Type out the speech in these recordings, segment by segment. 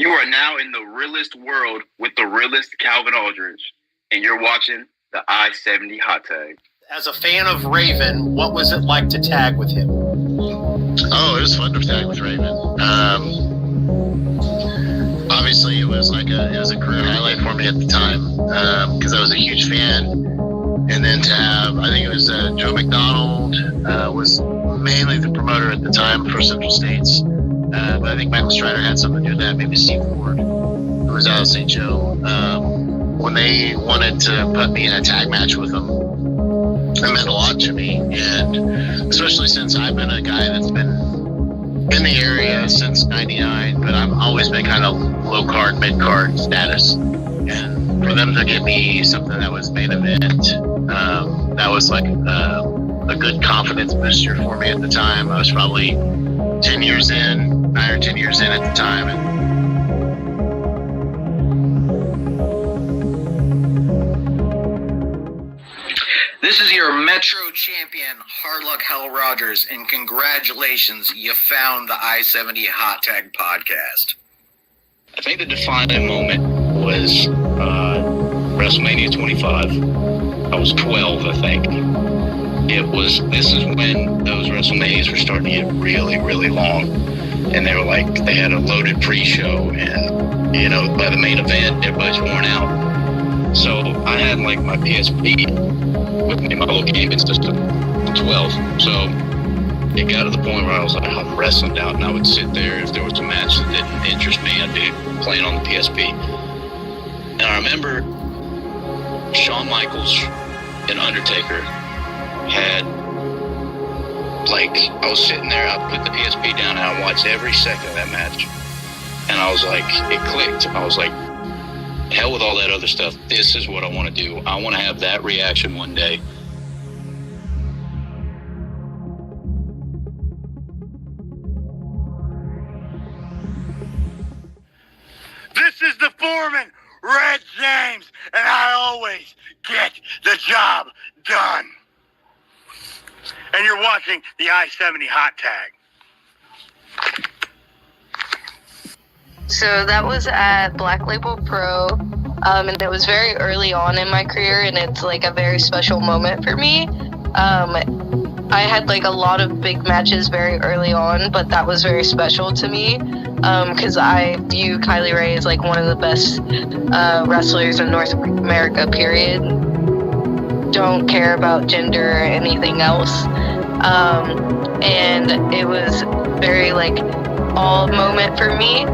You are now in the realest world with the realest Calvin Aldridge, and you're watching the I-70 Hot Tag. As a fan of Raven, what was it like to tag with him? Oh, it was fun to tag with Raven. Obviously, it was a career highlight for me at the time because I was a huge fan. And then to have, I think it was Joe McDonald was mainly the promoter at the time for Central States. But I think Michael Strider had something to do with that. Maybe Steve Ford, who was out of St. Joe. When they wanted to put me in a tag match with them, it meant a lot to me. And especially since I've been a guy that's been in the area since '99, but I've always been kind of low card, mid card status. And for them to give me something that was main event, that was like a good confidence booster for me at the time. I was probably 9 or 10 years in at the time. And this is your Metro champion, Hardluck Hal Rogers, and congratulations, you found the I-70 Hot Tag podcast. I think the defining moment was WrestleMania 25. I was 12, I think. This is when those WrestleManias were starting to get really, really long. And they had a loaded pre-show, and, by the main event, everybody's worn out. So I had, my PSP with me, my little gaming system, 12. So it got to the point where I was like, I'm wrestling out, and I would sit there. If there was a match that didn't interest me, I'd be playing on the PSP. And I remember Shawn Michaels and Undertaker had, I was sitting there, I put the PSP down, and I watched every second of that match. And I was like, it clicked. I was like, hell with all that other stuff. This is what I want to do. I want to have that reaction one day. This is the foreman, Red James, and I always get the job done. And you're watching the I-70 Hot Tag. So that was at Black Label Pro, and it was very early on in my career, and it's a very special moment for me. I had a lot of big matches very early on, but that was very special to me because I view Kylie Rae as one of the best wrestlers in North America, period. Don't care about gender or anything else. And it was very all moment for me.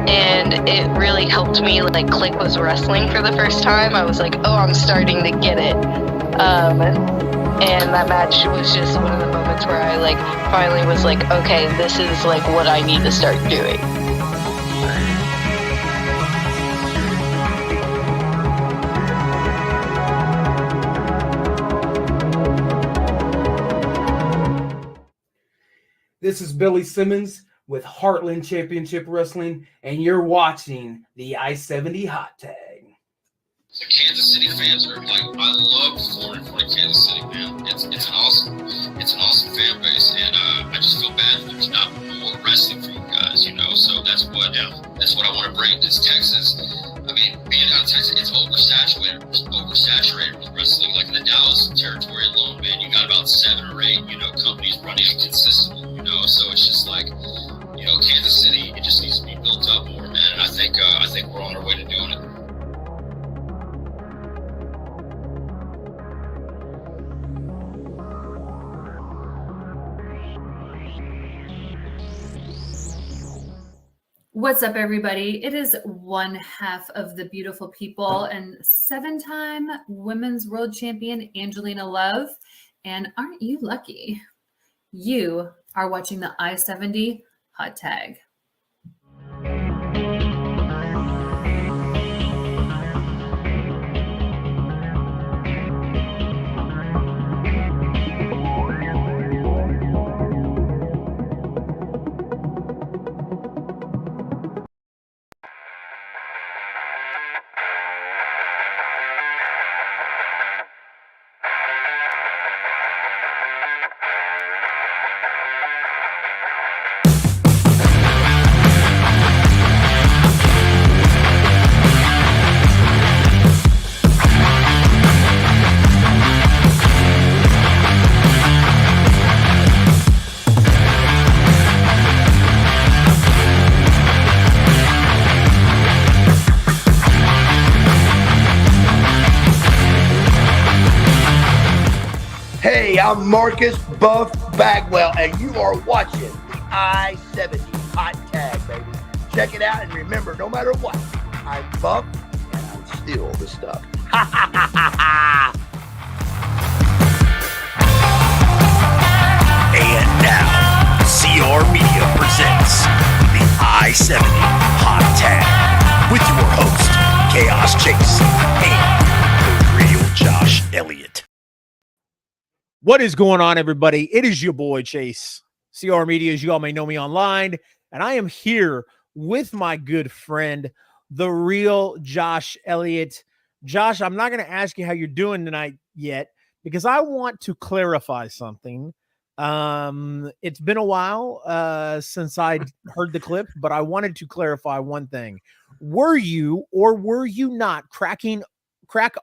And it really helped me click with wrestling for the first time. I was like, oh, I'm starting to get it. And that match was just one of the moments where I finally was okay, this is what I need to start doing. This is Billy Simmons with Heartland Championship Wrestling, and you're watching the I-70 Hot Tag. The Kansas City fans are I love Florida for Kansas City, man. It's an awesome fan base, and I just feel bad that there's not more wrestling for you guys, So that's what I want to bring to Texas. I mean, being out of Texas, it's oversaturated with wrestling. In the Dallas territory alone, man, you got about 7 or 8, companies running it consistently, So it's just Kansas City, it just needs to be built up more, man. And I think we're on our way to doing it. What's up, everybody? It is one half of the beautiful people and 7-time women's world champion Angelina Love. And aren't you lucky? You are watching the I-70 Hot Tag. I'm Marcus Buff Bagwell, and you are watching the I-70 Hot Tag, baby. Check it out, and remember, no matter what, I'm Buff, and I'm still the stuff. Ha ha ha ha ha! And now, CR Media presents the I-70 Hot Tag with your host, Chaos Chase, and the real Josh Elliott. What is going on, everybody? It is your boy, Chase. CR Media, as you all may know me online, and I am here with my good friend, the real Josh Elliott. Josh, I'm not going to ask you how you're doing tonight yet, because I want to clarify something. It's been a while since I heard the clip, but I wanted to clarify one thing. Were you or were you not cracking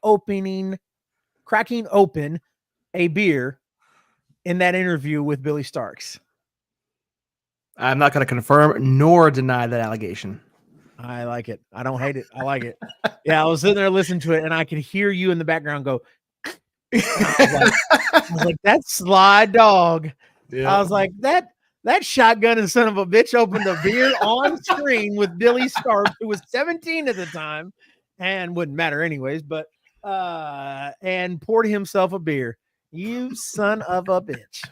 open a beer in that interview with Billy Starks? I'm not going to confirm nor deny that allegation. I like it. I don't hate it. I like it. Yeah, I was sitting there listening to it, and I could hear you in the background go. I was like, that sly dog. Yeah. I was like, that shotgun and son of a bitch opened a beer on screen with Billy Starks, who was 17 at the time, and wouldn't matter anyways, but and poured himself a beer. You son of a bitch.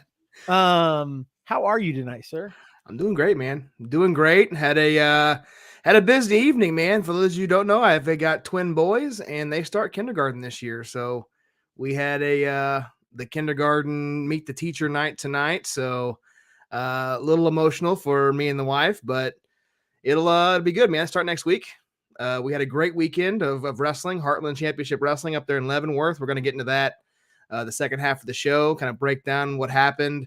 How are you tonight, sir? I'm doing great, man. I'm doing great. Had a busy evening, man. For those of you who don't know, I've got twin boys, and they start kindergarten this year. So we had the kindergarten meet the teacher night tonight. So a little emotional for me and the wife, but it'll be good, man. Start next week. We had a great weekend of wrestling, Heartland Championship Wrestling up there in Leavenworth. We're going to get into that the second half of the show, kind of break down what happened,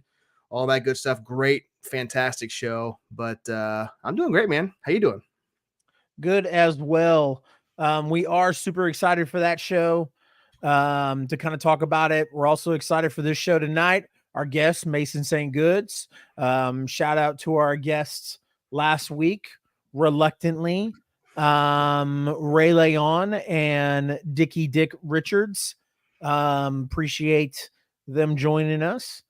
all that good stuff. Great, fantastic show. But I'm doing great, man. How you doing? Good as well. We are super excited for that show to kind of talk about it. We're also excited for this show tonight. Our guest, Mason St. Goods. Shout out to our guests last week, reluctantly. Ray Leon and Dickie Dick Richards. Appreciate them joining us.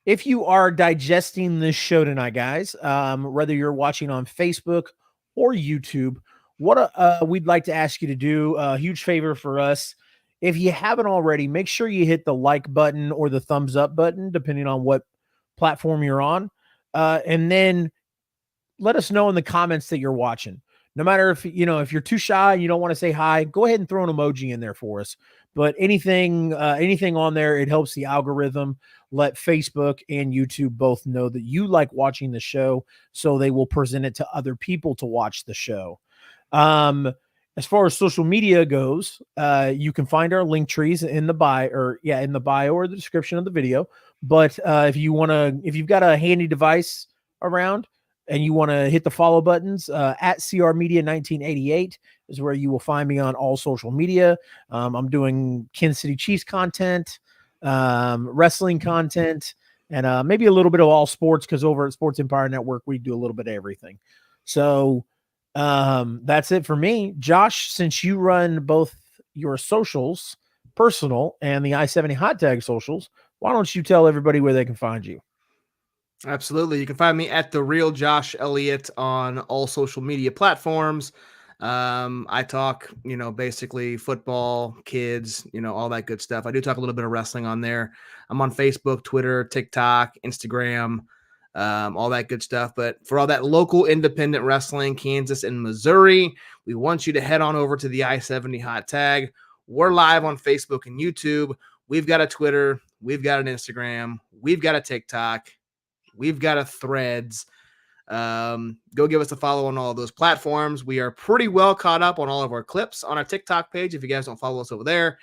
If you are digesting this show tonight, guys, whether you're watching on Facebook or YouTube, what we'd like to ask you to do, a huge favor for us. If you haven't already, make sure you hit the like button or the thumbs up button, depending on what platform you're on. And then let us know in the comments that you're watching. No matter if you're too shy and you don't want to say hi, go ahead and throw an emoji in there for us. But anything on there, it helps the algorithm. Let Facebook and YouTube both know that you like watching the show, so they will present it to other people to watch the show. As far as social media goes, you can find our link trees in the bio or the description of the video. But if you've got a handy device around and you want to hit the follow buttons, at CR Media 1988 is where you will find me on all social media. I'm doing Kansas City Chiefs content, wrestling content, and maybe a little bit of all sports, because over at Sports Empire Network, we do a little bit of everything. So that's it for me. Josh, since you run both your socials, personal, and the I-70 Hot Tag socials, why don't you tell everybody where they can find you? Absolutely. You can find me at the real Josh Elliott on all social media platforms. I talk, basically football, kids, all that good stuff. I do talk a little bit of wrestling on there. I'm on Facebook, Twitter, TikTok, Instagram, all that good stuff. But for all that local independent wrestling, Kansas and Missouri, we want you to head on over to the I-70 Hot Tag. We're live on Facebook and YouTube. We've got a Twitter. We've got an Instagram. We've got a TikTok. We've got a Threads. Go give us a follow on all of those platforms. We are pretty well caught up on all of our clips on our TikTok page. If you guys don't follow us over there,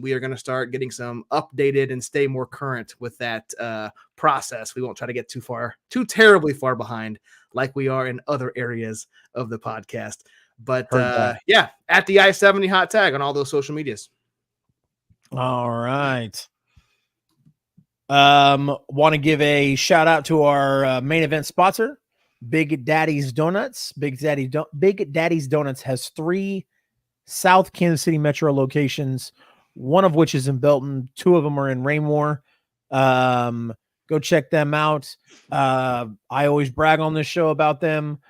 we are going to start getting some updated and stay more current with that process. We won't try to get too terribly far behind like we are in other areas of the podcast. But yeah, at the I-70 Hot Tag on all those social medias. All right. Want to give a shout out to our main event sponsor, Big Daddy's Donuts. Big Daddy's Donuts has 3 South Kansas City metro locations, one of which is in Belton. 2 of them are in Raymore. Go check them out. I always brag on this show about them.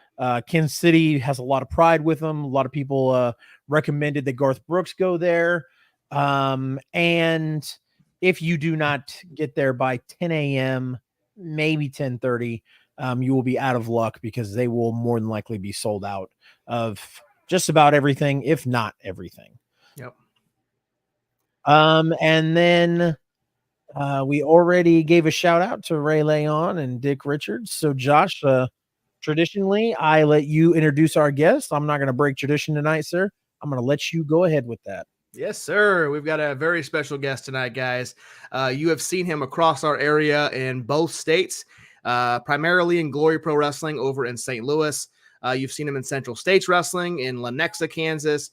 Kansas City has a lot of pride with them. A lot of people recommended that Garth Brooks go there. And if you do not get there by 10 a.m., maybe 10:30, you will be out of luck because they will more than likely be sold out of just about everything, if not everything. Yep. And then we already gave a shout out to Ray Leon and Dick Richards. So Josh, traditionally, I let you introduce our guest. I'm not going to break tradition tonight, sir. I'm going to let you go ahead with that. Yes, sir. We've got a very special guest tonight, guys. You have seen him across our area in both states, primarily in GloryPro Wrestling over in St. Louis. You've seen him in Central States Wrestling in Lenexa, Kansas.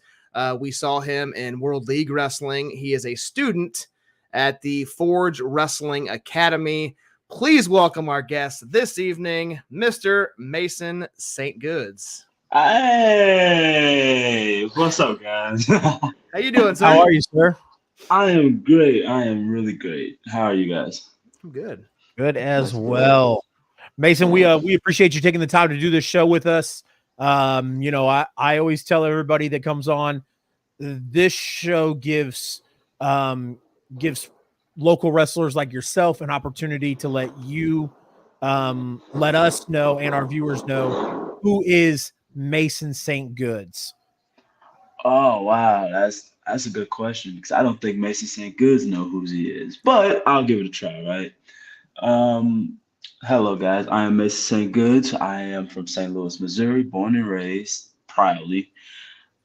We saw him in World League Wrestling. He is a student at the Forge Wrestling Academy. Please welcome our guest this evening, Mr. Mason St. Goods. Hey, what's up, guys? How you doing, sir? How are you, sir? I am great. I am really great. How are you guys? I'm good. Good as well. Mason, we appreciate you taking the time to do this show with us. I always tell everybody that comes on, this show gives local wrestlers like yourself an opportunity to let you let us know and our viewers know who is Mason St. Goods. Oh wow, that's a good question because I don't think Mason St. Goods know who he is, but I'll give it a try, right? Hello guys, I am Mason St. Goods. I am from St. Louis, Missouri, born and raised proudly.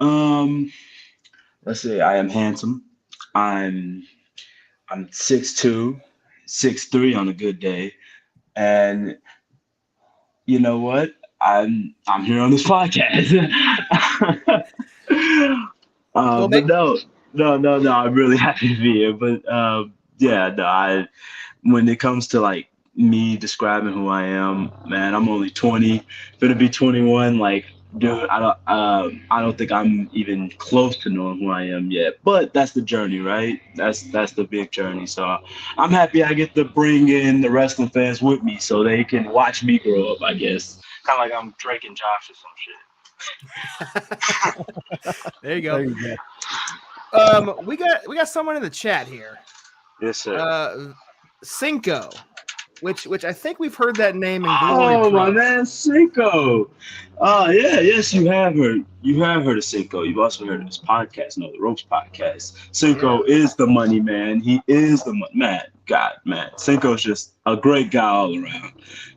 Let's see, I am handsome. I'm 6'2", 6'3" on a good day, and you know what? I'm here on this podcast. But no, I'm really happy to be here. But when it comes to like me describing who I am, man, I'm only 20, gonna be 21. Like, dude, I don't think I'm even close to knowing who I am yet. But that's the journey, right? That's the big journey. So I'm happy I get to bring in the wrestling fans with me so they can watch me grow up, I guess. Kind of like I'm Drake and Josh or some shit. There you go. There you go. We got someone in the chat here. Yes, sir. Cinco, which I think we've heard that name in GloryPro. Oh, my man, Cinco. Yes, you have heard. You have heard of Cinco. You've also heard of his podcast, the Ropes podcast. Cinco is the money man. He is the money man. God, man. Cinco's just a great guy all around.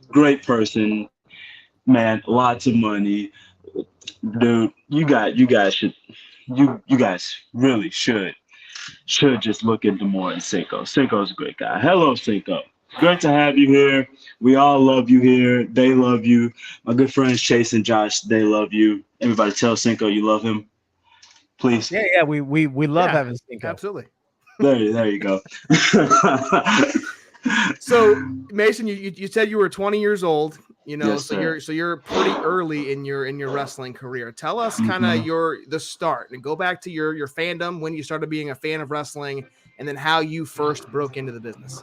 Great person. Man, lots of money, dude. You guys really should just look into more in Cinco. Cinco's a great guy. Hello, Cinco. Great to have you here. We all love you here. They love you. My good friends Chase and Josh, they love you. Everybody, tell Cinco you love him, please. Yeah. We love having Cinco. Absolutely. There you go. So, Mason, you said you were 20 years old. Yes, so you're pretty early in your wrestling career. Tell us kind of the start and go back to your fandom, when you started being a fan of wrestling, and then how you first broke into the business.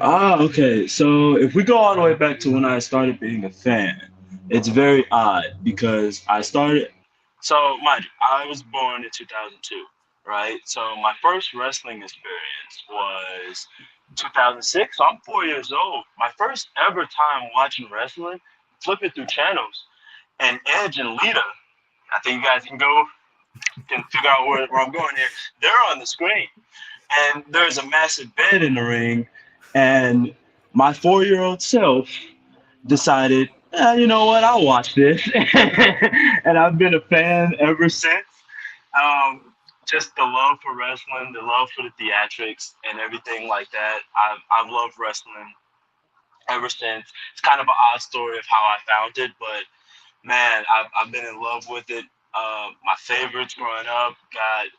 Okay. So if we go all the way back to when I started being a fan, it's very odd because I was born in 2002, right? So my first wrestling experience was 2006, so I'm 4 years old. My first ever time watching wrestling, flipping through channels, and Edge and Lita, I think you guys can figure out where I'm going here. They're on the screen, and there's a massive bed in the ring, and my 4-year-old self decided, you know what, I'll watch this, and I've been a fan ever since. Just the love for wrestling, the love for the theatrics and everything like that. I've loved wrestling ever since. It's kind of an odd story of how I found it, but man, I've been in love with it. My favorites growing up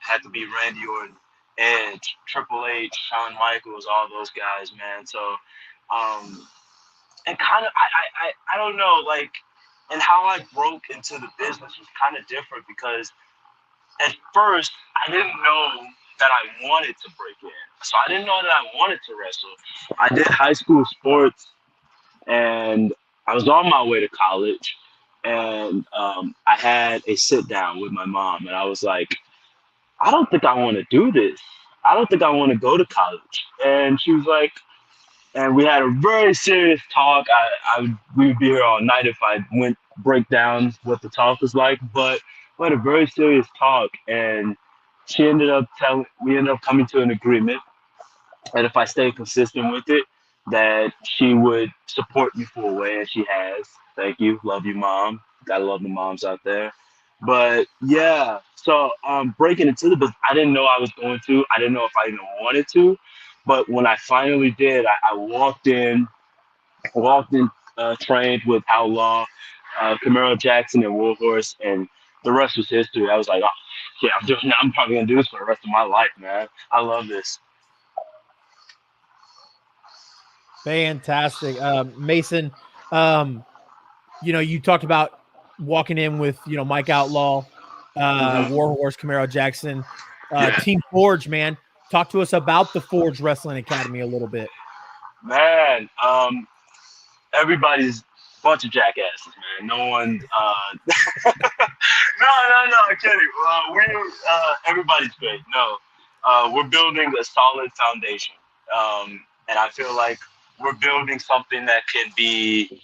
had to be Randy Orton, Edge, Triple H, Shawn Michaels, all those guys, man. So, and kind of, I don't know, like, and how I broke into the business was kind of different because at first, I didn't know that I wanted to break in. So I didn't know that I wanted to wrestle. I did high school sports, and I was on my way to college, and I had a sit down with my mom, and I was like, I don't think I want to do this. I don't think I want to go to college. And she was like, and we had a very serious talk. We would be here all night if I went break down what the talk was like, but we had a very serious talk, and we ended up coming to an agreement that if I stayed consistent with it, that she would support me full way, and she has. Thank you, love you, mom. Gotta love the moms out there. But yeah, so breaking into the business, I didn't know I was going to. I didn't know if I even wanted to. But when I finally did, I walked in, trained with Outlaw, Camaro Jackson, and Warhorse, and the rest was history. I was like, oh, yeah, I'm probably gonna do this for the rest of my life, man. I love this. Fantastic. Mason, you talked about walking in with, Mike Outlaw, Warhorse, Camaro Jackson, Team Forge, man. Talk to us about the Forge Wrestling Academy a little bit. Man, everybody's a bunch of jackasses, man. No one, no, I'm kidding. Everybody's great. No, we're building a solid foundation. And I feel like we're building something that can be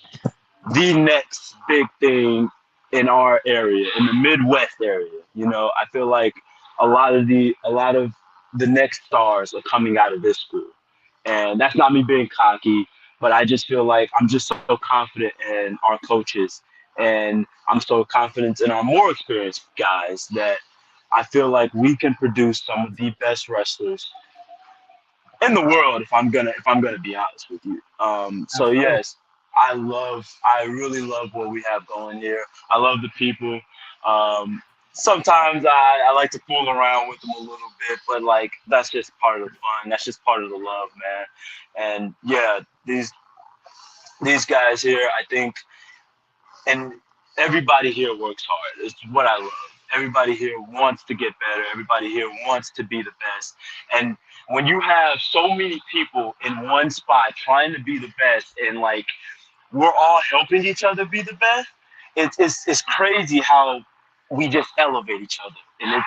the next big thing in our area, in the Midwest area. I feel like a lot of the next stars are coming out of this school. And that's not me being cocky, but I just feel like I'm just so confident in our coaches, and I'm so confident in our more experienced guys that I feel like we can produce some of the best wrestlers in the world, if I'm gonna be honest with you. So yes, I really love what we have going here. I love the people. Sometimes I like to fool around with them a little bit, but like that's just part of the fun. That's just part of the love, man. And yeah, these guys here, I think, and everybody here works hard. It's what I love. Everybody here wants to get better. Everybody here wants to be the best. And when you have so many people in one spot trying to be the best, and like we're all helping each other be the best, it's crazy how we just elevate each other, and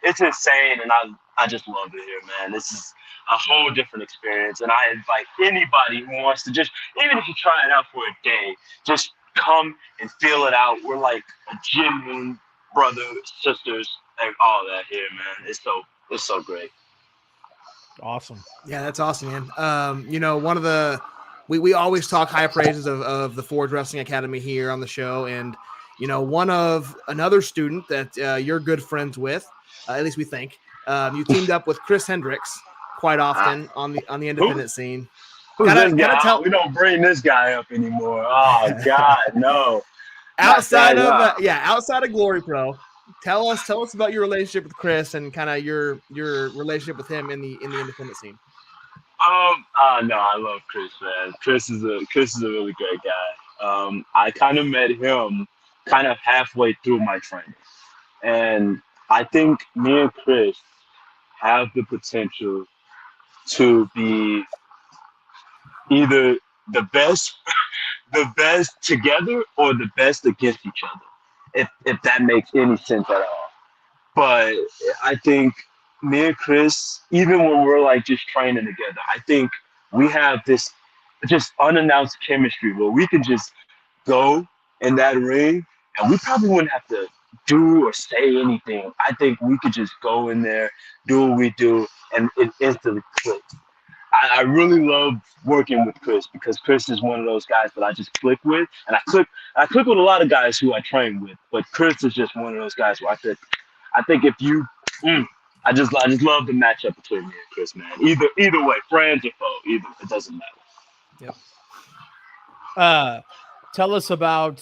it's insane. And I just love it here, man. This is a whole different experience, and I invite anybody who wants to just, even if you try it out for a day, just come and feel it out. We're like a genuine brothers, sisters, and all that here, man. It's so great. Awesome. Yeah, that's awesome, man. One of the we always talk high praises of the Forge Wrestling Academy here on the show, and one of another student that you're good friends with, at least we think. You teamed up with Chris Hendricks quite often on the independent scene. Who's this guy? We don't bring this guy up anymore. Oh God, no. Outside of GloryPro, tell us about your relationship with Chris and kind of your relationship with him in the independent scene. No, I love Chris, man. Chris is a really great guy. I kind of met him kind of halfway through my training, and I think me and Chris have the potential to be either the best together or the best against each other, if that makes any sense at all. But I think me and Chris, even when we're like just training together, I think we have this just unannounced chemistry where we can just go in that ring and we probably wouldn't have to do or say anything. I think we could just go in there, do what we do, and it instantly clicks. I really love working with Chris because Chris is one of those guys that I just click with, and I click with a lot of guys who I train with, but Chris is just one of those guys where I think if you, I just love the matchup between me and Chris, man. Either way, friends or foe, it doesn't matter. Yep. Tell us about,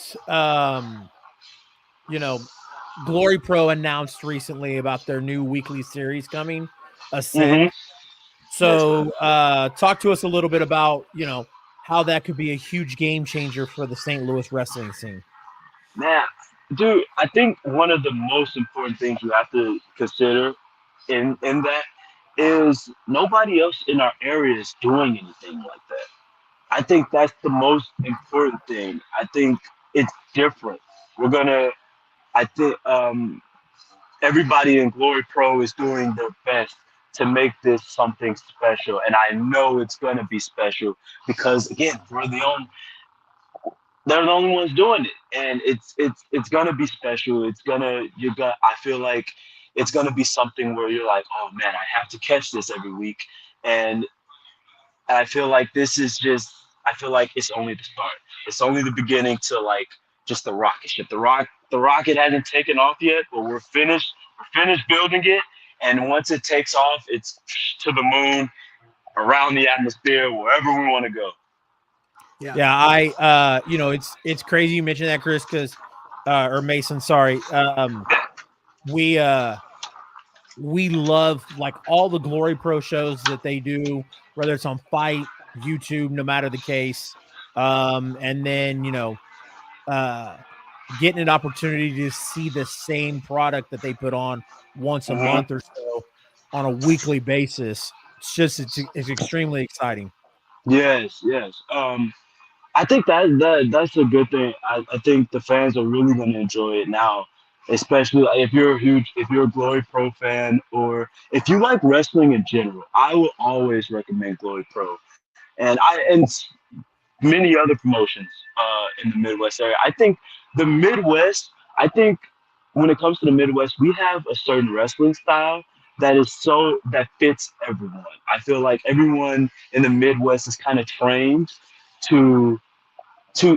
GloryPro announced recently about their new weekly series coming, Ascend. Mm-hmm. So talk to us a little bit about, how that could be a huge game changer for the St. Louis wrestling scene. Man, dude, I think one of the most important things you have to consider in that is nobody else in our area is doing anything like that. I think that's the most important thing. I think it's different. We're gonna. I think everybody in Glory Pro is doing their best to make this something special, and I know it's gonna be special because again, they're the only ones doing it, and it's gonna be special. I feel like it's gonna be something where you're like, oh man, I have to catch this every week, and I feel like this is just. I feel like it's only the start. It's only the beginning to like just the rocket ship. The rocket hasn't taken off yet, but we're finished. We're finished building it, and once it takes off, it's to the moon, around the atmosphere, wherever we want to go. Yeah, I it's crazy you mentioned that, Chris, because or Mason, sorry. We love like all the Glory Pro shows that they do, whether it's on Fight, YouTube, no matter the case. And then getting an opportunity to see the same product that they put on once a month or so on a weekly basis. It's extremely exciting. Yes. I think that's a good thing. I think the fans are really going to enjoy it now, especially if you're a Glory Pro fan, or if you like wrestling in general. I will always recommend Glory Pro, and many other promotions in the Midwest area. I think the Midwest. I think when it comes to the Midwest, we have a certain wrestling style that fits everyone. I feel like everyone in the Midwest is kind of trained to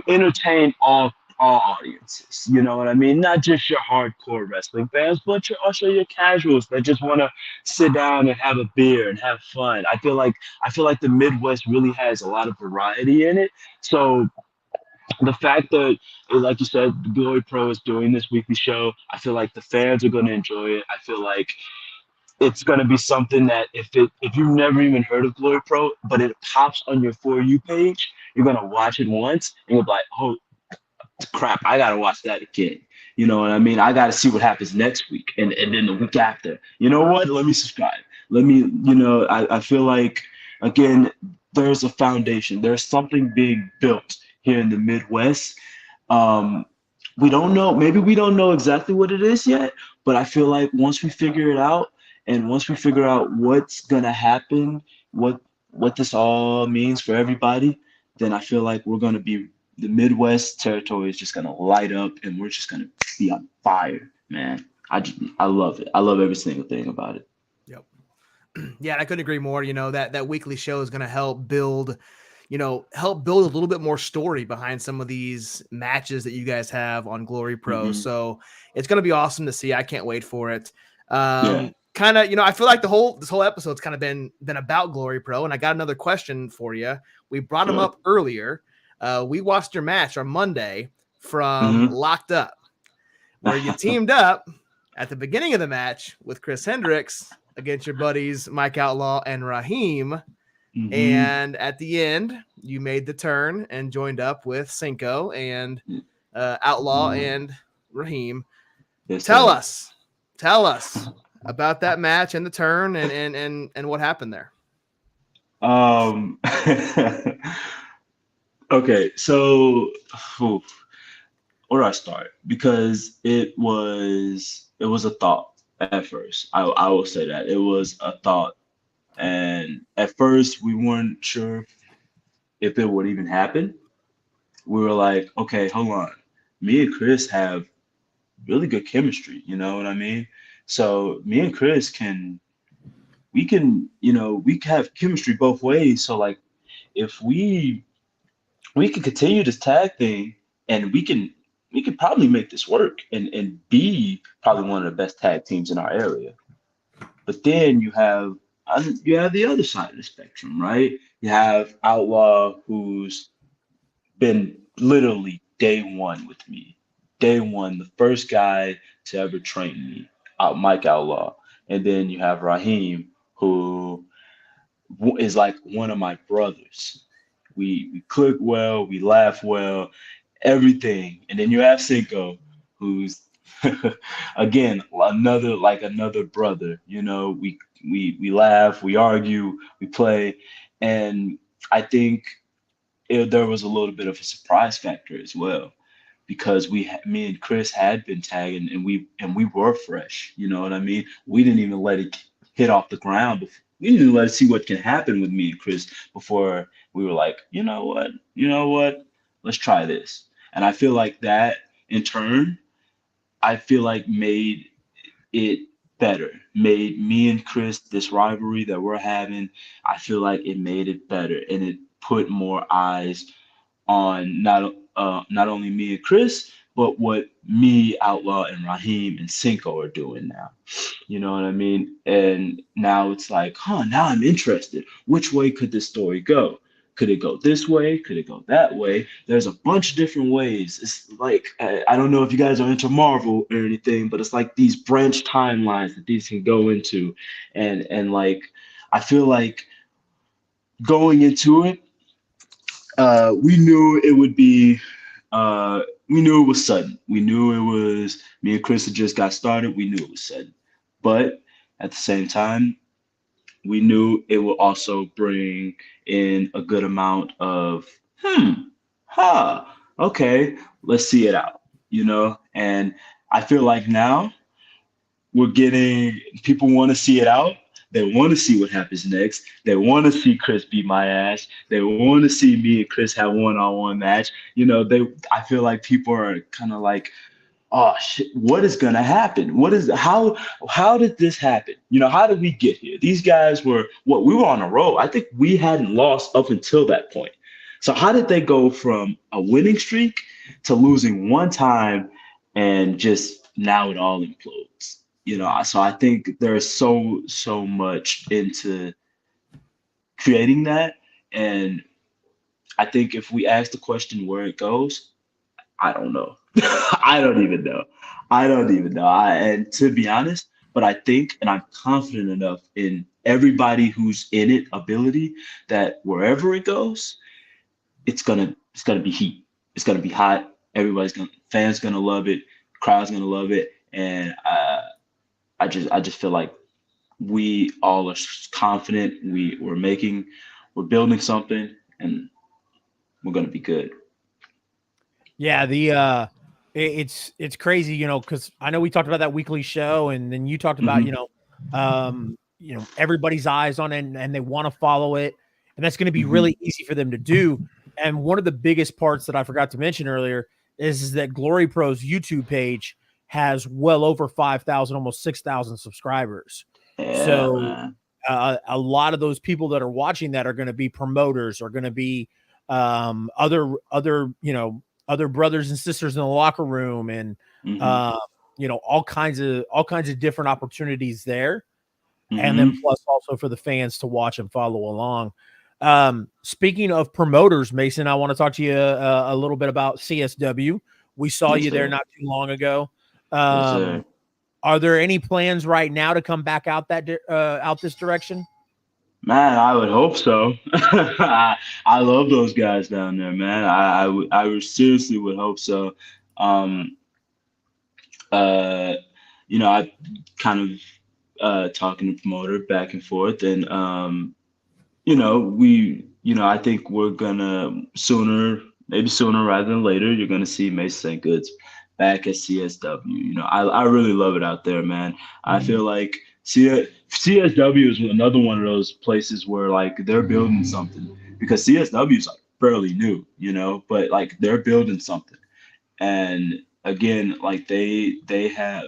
entertain all audiences. You know what I mean? Not just your hardcore wrestling fans, but also your casuals that just want to sit down and have a beer and have fun. I feel like the Midwest really has a lot of variety in it. So the fact that, like you said, Glory Pro is doing this weekly show, I feel like the fans are going to enjoy it. I feel like it's going to be something that if you've never even heard of Glory Pro, but it pops on your For You page, you're going to watch it once and you'll be like, oh, crap, I got to watch that again. You know what I mean? I got to see what happens next week and then the week after. You know what? Let me subscribe. I feel like, again, there's a foundation. There's something being built here in the Midwest. We don't know. Maybe we don't know exactly what it is yet, but I feel like once we figure it out, and once we figure out what's gonna happen, what this all means for everybody, then I feel like the Midwest territory is just gonna light up, and we're just gonna be on fire, man. I love it. I love every single thing about it. Yep. Yeah, I couldn't agree more. That weekly show is gonna help build a little bit more story behind some of these matches that you guys have on Glory Pro. So it's gonna be awesome to see. I can't wait for it. Kind of, I feel like this whole episode's kind of been about Glory Pro, and I got another question for you. We brought him up earlier. We watched your match on Monday from Locked Up, where you teamed up at the beginning of the match with Chris Hendricks against your buddies Mike Outlaw and Raheem. And at the end, you made the turn and joined up with Cinco and Outlaw and Raheem. Tell us about that match and the turn and what happened there. Okay, so where do I start? Because it was a thought at first. I will say that it was a thought, and at first we weren't sure if it would even happen. We were like, okay, hold on. Me and Chris have really good chemistry, you know what I mean? So me and Chris we can have chemistry both ways. So like if we can continue this tag thing, and we can probably make this work and be probably one of the best tag teams in our area. But then you have the other side of the spectrum, right? You have Outlaw, who's been literally day one with me. Day one, the first guy to ever train me, Mike Outlaw. And then you have Raheem, who is like one of my brothers. We click well, we laugh well, everything. And then you have Cinco, who's again, another brother. You know, we laugh, we argue, we play, and I think there was a little bit of a surprise factor as well because me and Chris had been tagging and we were fresh. You know what I mean? We didn't even let it hit off the ground. We didn't even let it see what can happen with me and Chris before we were like, you know what, let's try this. And I feel like that in turn, I feel like made it better, made me and Chris, this rivalry that we're having, I feel like it made it better and it put more eyes on not only me and Chris, but what me, Outlaw, and Raheem and Cinco are doing now. You know what I mean? And now it's like, now I'm interested. Which way could this story go? Could it go this way? Could it go that way? There's a bunch of different ways. It's like, I don't know if you guys are into Marvel or anything, but it's like these branch timelines that these can go into. And like, I feel like going into it, we knew it would be, we knew it was sudden. We knew it was, me and Chris had just got started. We knew it was sudden. But at the same time, we knew it would also bring in a good amount of, okay, let's see it out, And I feel like now we're getting, people want to see it out. They want to see what happens next. They want to see Chris beat my ass. They want to see me and Chris have one-on-one match. I feel like people are kind of like, oh shit, what is gonna happen? How did this happen? How did we get here? These guys we were on a roll. I think we hadn't lost up until that point. So how did they go from a winning streak to losing one time and just now it all implodes? So I think there's so much into creating that. And I think if we ask the question where it goes, I don't know. I don't even know. And to be honest, but I think, and I'm confident enough in everybody who's in it ability that wherever it goes, it's gonna be heat. It's gonna be hot. Fans gonna love it. Crowd's gonna love it. And I just feel like we all are confident. We're building something, and we're gonna be good. Yeah, it's crazy, because I know we talked about that weekly show, and then you talked about, everybody's eyes on it, and they want to follow it, and that's going to be really easy for them to do. And one of the biggest parts that I forgot to mention earlier is that GloryPro's YouTube page has well over 5,000, almost 6,000 subscribers. Yeah, so a lot of those people that are watching that are going to be promoters, are going to be other brothers and sisters in the locker room, and all kinds of different opportunities there. And then plus also for the fans to watch and follow along. Speaking of promoters, Mason, I want to talk to you a little bit about CSW. We saw you there not too long ago. Are there any plans right now to come back out this direction? Man, I would hope so. I love those guys down there, man. I seriously would hope so. I kind of talking to promoter back and forth, and I think we're gonna maybe sooner rather than later, you're gonna see Mason St. Goods back at CSW. I really love it out there, man. I feel like CSW is another one of those places where like they're building something, because CSW is like fairly new, but like they're building something. And again, like they have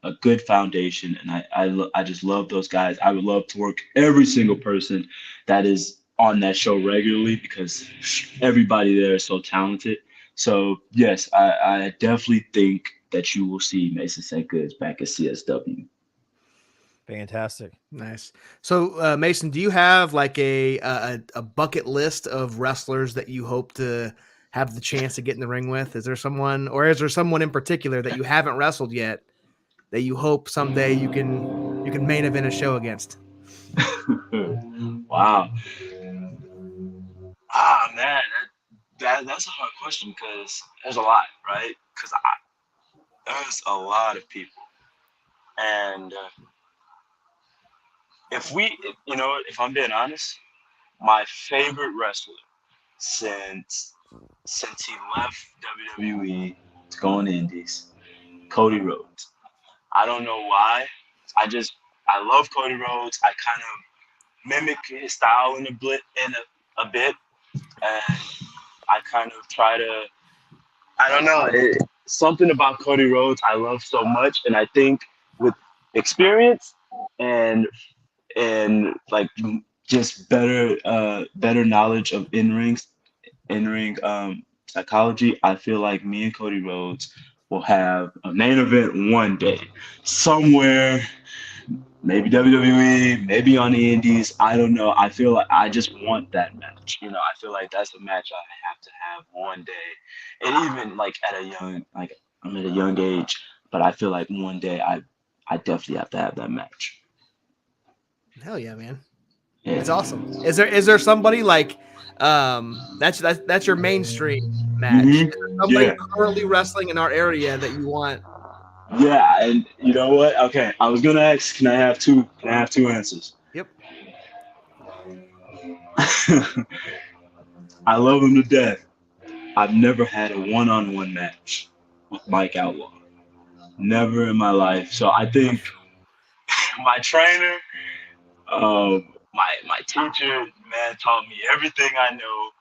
a good foundation, and I just love those guys. I would love to work every single person that is on that show regularly, because everybody there is so talented. So yes, I definitely think that you will see Mason St. Goods back at CSW. Fantastic. Nice. So Mason, do you have like a bucket list of wrestlers that you hope to have the chance to get in the ring with? Is there someone in particular that you haven't wrestled yet that you hope someday you can main event a show against? Wow. Man, that's a hard question, because there's a lot, right? Because There's a lot of people. And if I'm being honest, my favorite wrestler since he left WWE to go on the Indies, Cody Rhodes. I don't know why. I love Cody Rhodes. I kind of mimic his style in a bit, and I kind of try to. I don't know. Something about Cody Rhodes I love so much, and I think with experience and like just better knowledge of in-ring psychology, I feel like me and Cody Rhodes will have a main event one day somewhere, maybe WWE, maybe on the Indies. I don't know. I feel like I just want that match. I feel like that's a match I have to have one day. And even like I'm at a young age, but I feel like one day I definitely have to have that match. Hell yeah, man. Yeah. It's awesome. Is there somebody like that's your mainstream match? Mhm. Is there somebody Yeah. currently wrestling in our area that you want? Yeah, and you know what? Okay, I was gonna ask, can I have two answers? Yep. I love him to death. I've never had a one-on-one match with Mike Outlaw. Never in my life. So I think my trainer, my teacher, man, taught me everything I know,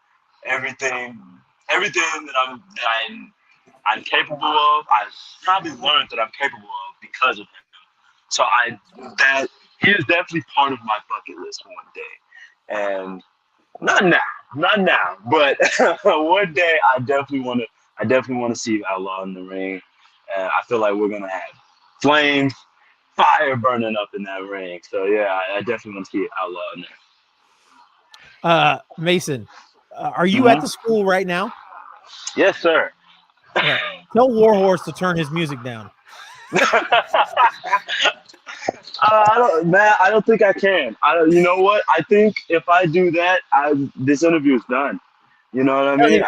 everything that I'm capable of. I've probably learned that I'm capable of because of him. So he is definitely part of my bucket list one day, and not now, but one day I definitely want to see Outlaw in the ring, and I feel like we're gonna have flames, fire burning up in that ring. So yeah, I definitely want to see Outlaw in there. Mason, are you at the school right now? Yes, sir. Okay. Tell Warhorse to turn his music down. I don't think I can. You know what? I think if I do that, this interview is done. You know what I mean?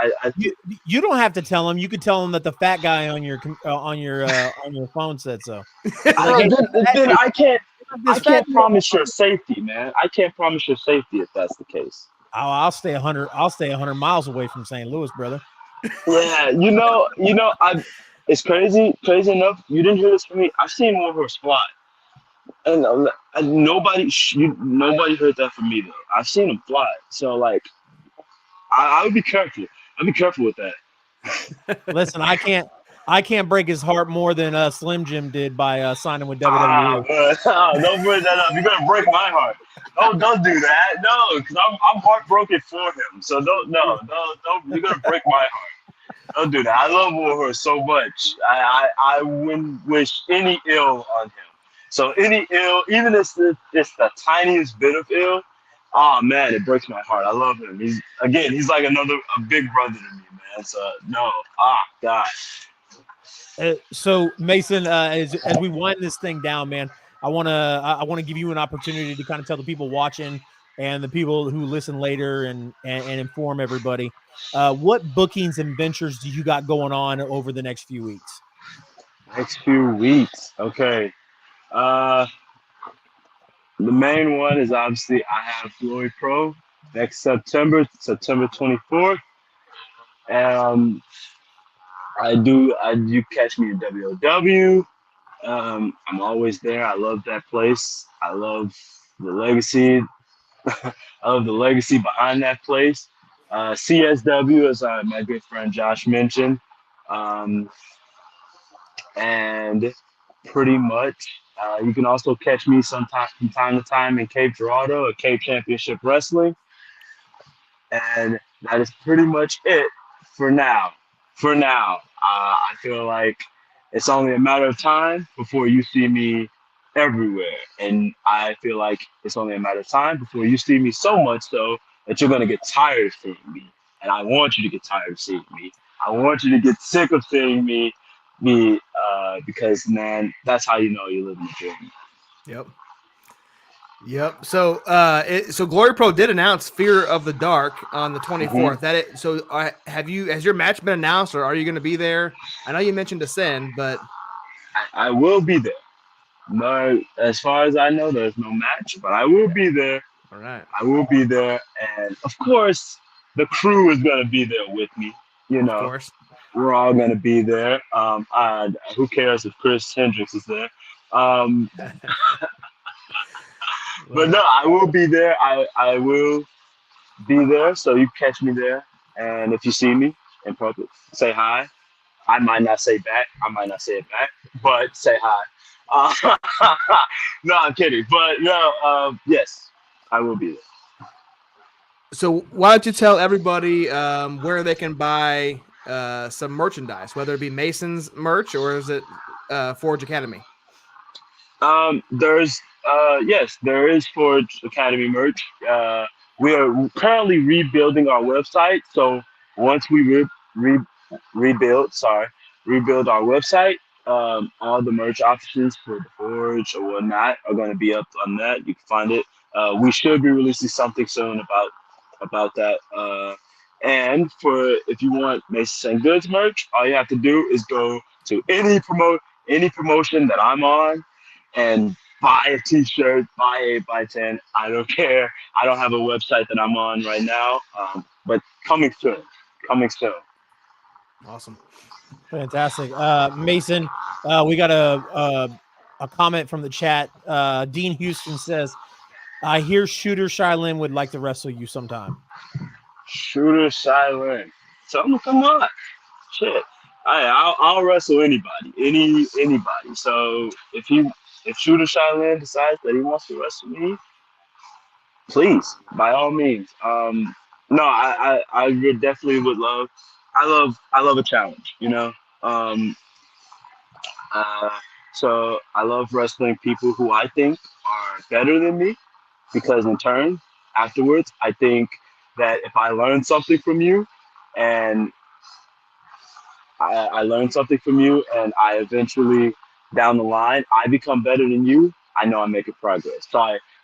You don't have to tell him. You could tell him that the fat guy on your phone said so. I can't promise your safety, man. I can't promise your safety if that's the case. Oh, I'll stay 100 miles away from St. Louis, brother. Yeah, it's crazy enough. You didn't hear this from me. I've seen Warhorse fly, and nobody heard that from me though. I've seen him fly, so like, I would be careful. I'd be careful with that. Listen, I can't break his heart more than Slim Jim did by signing with WWE. Don't bring that up. You're gonna break my heart. Don't do that. No, because I'm heartbroken for him. So don't. You're gonna break my heart. Don't do that. I love Warhorse so much. I wouldn't wish any ill on him. So any ill, even if it's the tiniest bit of ill, oh man, it breaks my heart. I love him. He's like a big brother to me, man. So no, God. So Mason, as we wind this thing down, man, I want to give you an opportunity to kind of tell the people watching and the people who listen later and inform everybody. What bookings and ventures do you got going on over the next few weeks? Next few weeks, okay. The main one is obviously I have GloryPro next September 24th. I do catch me in WOW. I'm always there. I love that place. I love the legacy. I love the legacy behind that place. CSW, as my good friend Josh mentioned. And pretty much, you can also catch me from time to time in Cape Girardeau at Cape Championship Wrestling. And that is pretty much it for now. I feel like it's only a matter of time before you see me everywhere. And I feel like it's only a matter of time before you see me so much so that you're going to get tired of seeing me. And I want you to get tired of seeing me. I want you to get sick of seeing me because, man, that's how you know you're living the dream. Yep. So, so GloryPro did announce Fear of the Dark on the 24th. Mm-hmm. Has your match been announced, or are you going to be there? I know you mentioned Ascend, but I will be there. No, as far as I know, there's no match, but I will be there. All right. I will be there, and of course, the crew is gonna be there with me. You Of know, course. we're all gonna be there. Who cares if Chris Hendricks is there? Um, but no, I will be there. I will be there, so you catch me there. And if you see me in public, say hi. I might not say back. I might not say it back, but say hi. No, I'm kidding. But no, yes, I will be there. So why don't you tell everybody where they can buy some merchandise, whether it be Mason's merch or is it Forge Academy? There's yes, there is Forge Academy merch. We are currently rebuilding our website, so once we rebuild our website, all the merch options for the Forge or whatnot are going to be up on that. You can find it. We should be releasing something soon about that. And for if you want Mason St. Goods merch, all you have to do is go to any promotion that I'm on and buy a t-shirt, buy 8x10. I don't care. I don't have a website that I'm on right now, but coming soon. Awesome. Fantastic. Mason, we got a comment from the chat. Dean Houston says, I hear Shooter Shylin would like to wrestle you sometime. Shooter Silent. So come on. Shit. I'll wrestle anybody. Anybody. So if Shooter Shylin decides that he wants to wrestle me, please, by all means. No, I definitely would love. I love a challenge, you know. So I love wrestling people who I think are better than me, because in turn, afterwards, I think that if I learn something from you, and I learn something from you, and I eventually down the line I become better than you, I know I'm making progress.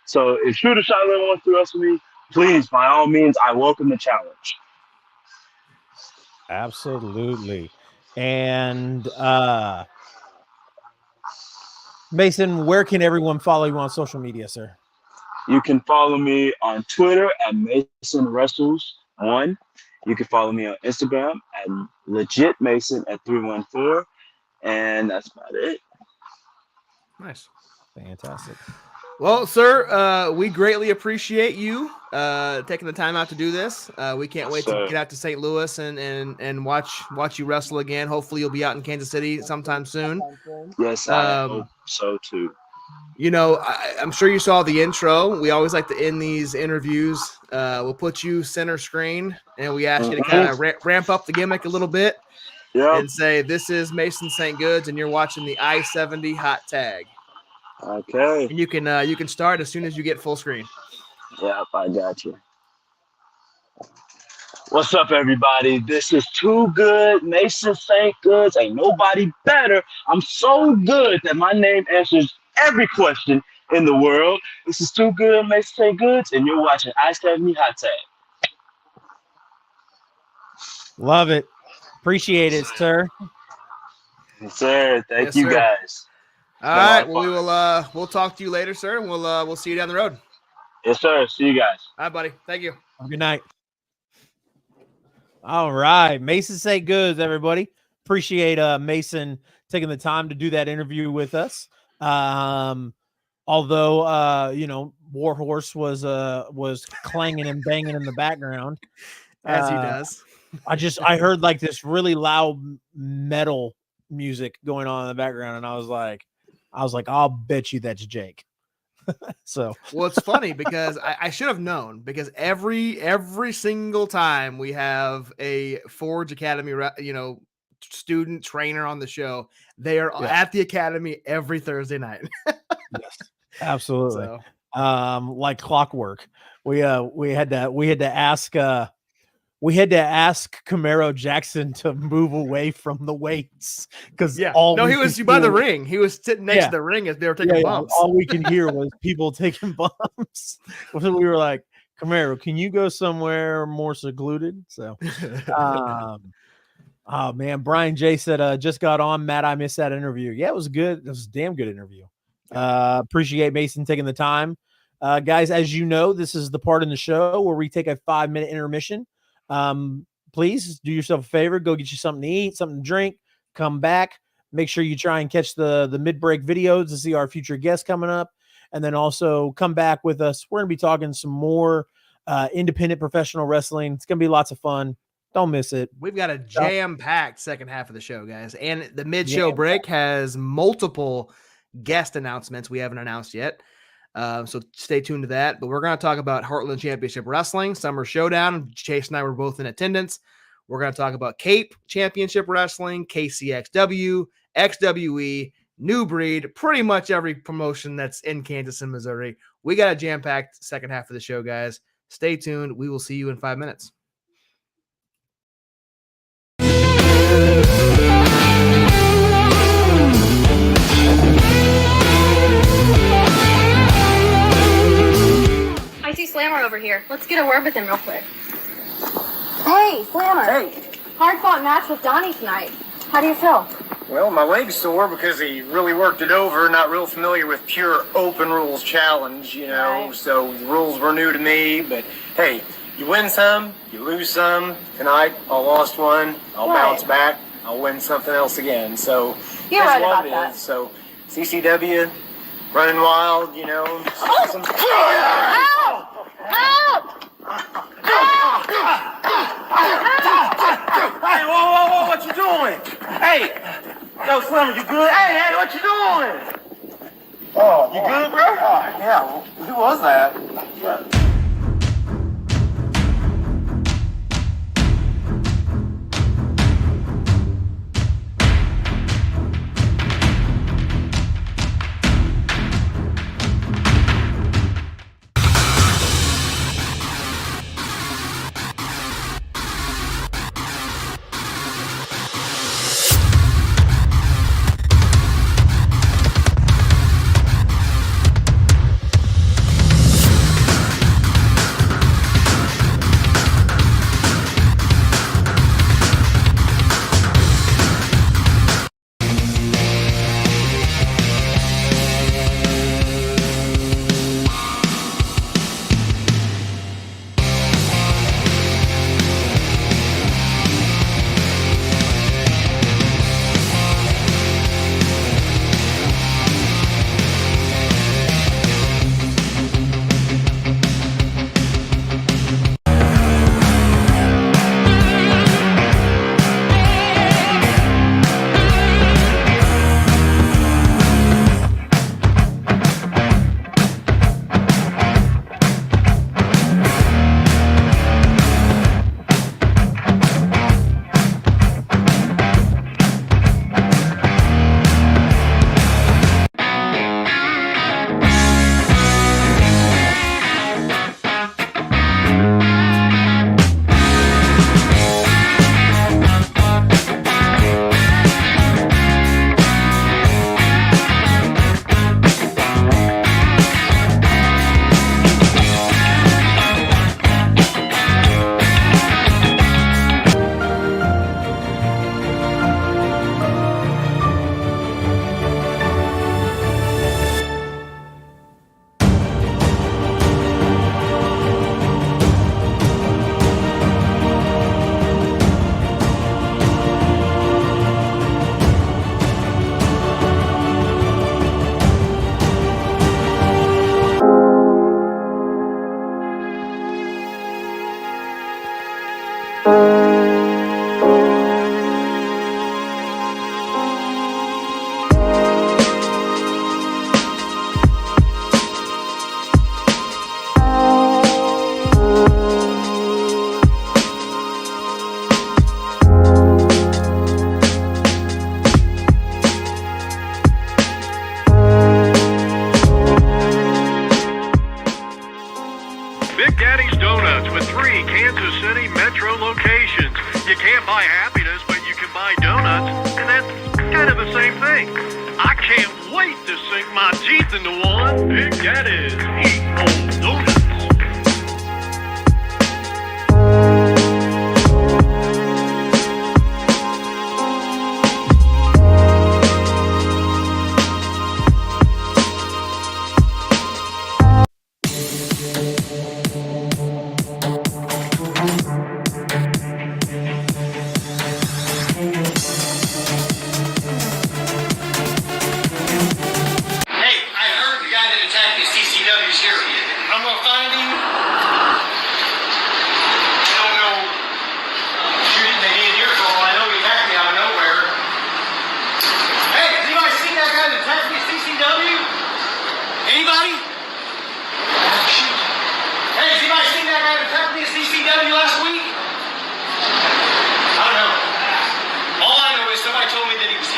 So if Shooter Shylin wants to wrestle me, please, by all means, I welcome the challenge. Absolutely. And Mason, where can everyone follow you on social media, sir? You can follow me on Twitter at Mason Wrestles 1. You can follow me on Instagram at Legit Mason at 314, and that's about it. Nice. Fantastic. Well, sir, we greatly appreciate you taking the time out to do this. We can't wait to get out to St. Louis and watch you wrestle again. Hopefully, you'll be out in Kansas City sometime soon. Yes, I hope so too. You know, I'm sure you saw the intro. We always like to end these interviews. We'll put you center screen, and we ask you to kind of ramp up the gimmick a little bit and say, this is Mason St. Goods, and you're watching the I-70 Hot Tag. Okay. And you can start as soon as you get full screen. Yep, I got you. What's up, everybody? This is Too Good, Mason St. Goods. Ain't nobody better. I'm so good that my name answers every question in the world. This is Too Good, Mason St. Goods, and you're watching I-70 Hot Tag. Love it. Appreciate it, sir. Yes, sir. Thank you, guys. All right. Well, we'll talk to you later, sir. And we'll see you down the road. Yes, sir. See you guys. All right, buddy. Thank you. Good night. All right. Mason St. Goods, everybody. Appreciate Mason taking the time to do that interview with us. Although you know, Warhorse was clanging and banging in the background. As he does. I heard like this really loud metal music going on in the background, and I was like, I'll bet you that's Jake. So, well, it's funny because I should have known, because every single time we have a Forge Academy, student trainer on the show, they are at the academy every Thursday night. Yes, absolutely. So. Like clockwork. We had to ask Camaro Jackson to move away from the weights, because he was by the ring. He was sitting next to the ring as they were taking bumps. All we can hear was people taking bumps. So we were like, Camaro, can you go somewhere more secluded? So Oh man, Brian J said, just got on. Matt, I missed that interview. Yeah, it was good. It was a damn good interview. Appreciate Mason taking the time. Guys, as you know, this is the part in the show where we take a 5-minute intermission. Please do yourself a favor. Go get you something to eat, something to drink. Come back. Make sure you try and catch the mid-break videos to see our future guests coming up. And then also come back with us. We're going to be talking some more independent professional wrestling. It's going to be lots of fun. Don't miss it. We've got a jam-packed second half of the show, guys. And the mid-show break has multiple guest announcements we haven't announced yet. So stay tuned to that. But we're going to talk about Heartland Championship Wrestling, Summer Showdown. Chase and I were both in attendance. We're going to talk about Cape Championship Wrestling, KCXW, XWE, New Breed, pretty much every promotion that's in Kansas and Missouri. We got a jam-packed second half of the show, guys. Stay tuned. We will see you in 5 minutes. I see Slammer over here. Let's get a word with him real quick. Hey, Slammer. Hey. Hard-fought match with Donnie tonight. How do you feel? Well, my leg's sore because he really worked it over. Not real familiar with pure open rules challenge, you know. Right. So the rules were new to me. But hey, you win some, you lose some. Tonight, I lost one. I'll bounce back. I'll win something else again. So You're that's right what about it that. is. So CCW, running wild, you know. Some... Help! Help! Hey, whoa, what you doing? Hey, yo, Slimmer, you good? Hey, what you doing? Oh, you good, bro? Yeah, who was that?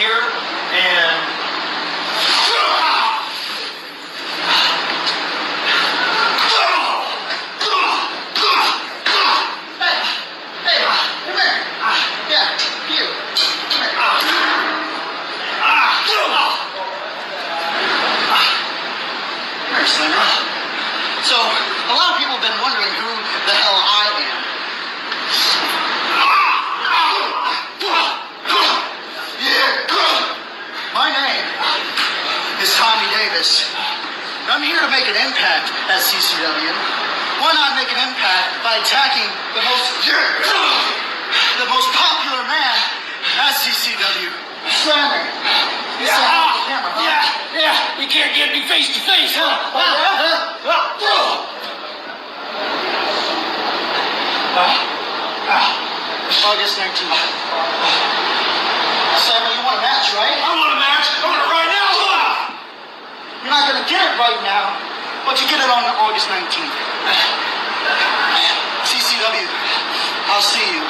here, and So, a lot of people have been wondering who the hell I am. My name is Tommy Davis. I'm here to make an impact at CCW. Why not make an impact by attacking the most popular man at CCW, Slammer? Yeah, you can't get me face to face, huh? August 19th. Slammer, you want a match, right? I want a match. I want it right now. You're not gonna get it right now, but you get it on August 19th. CCW, I'll see you.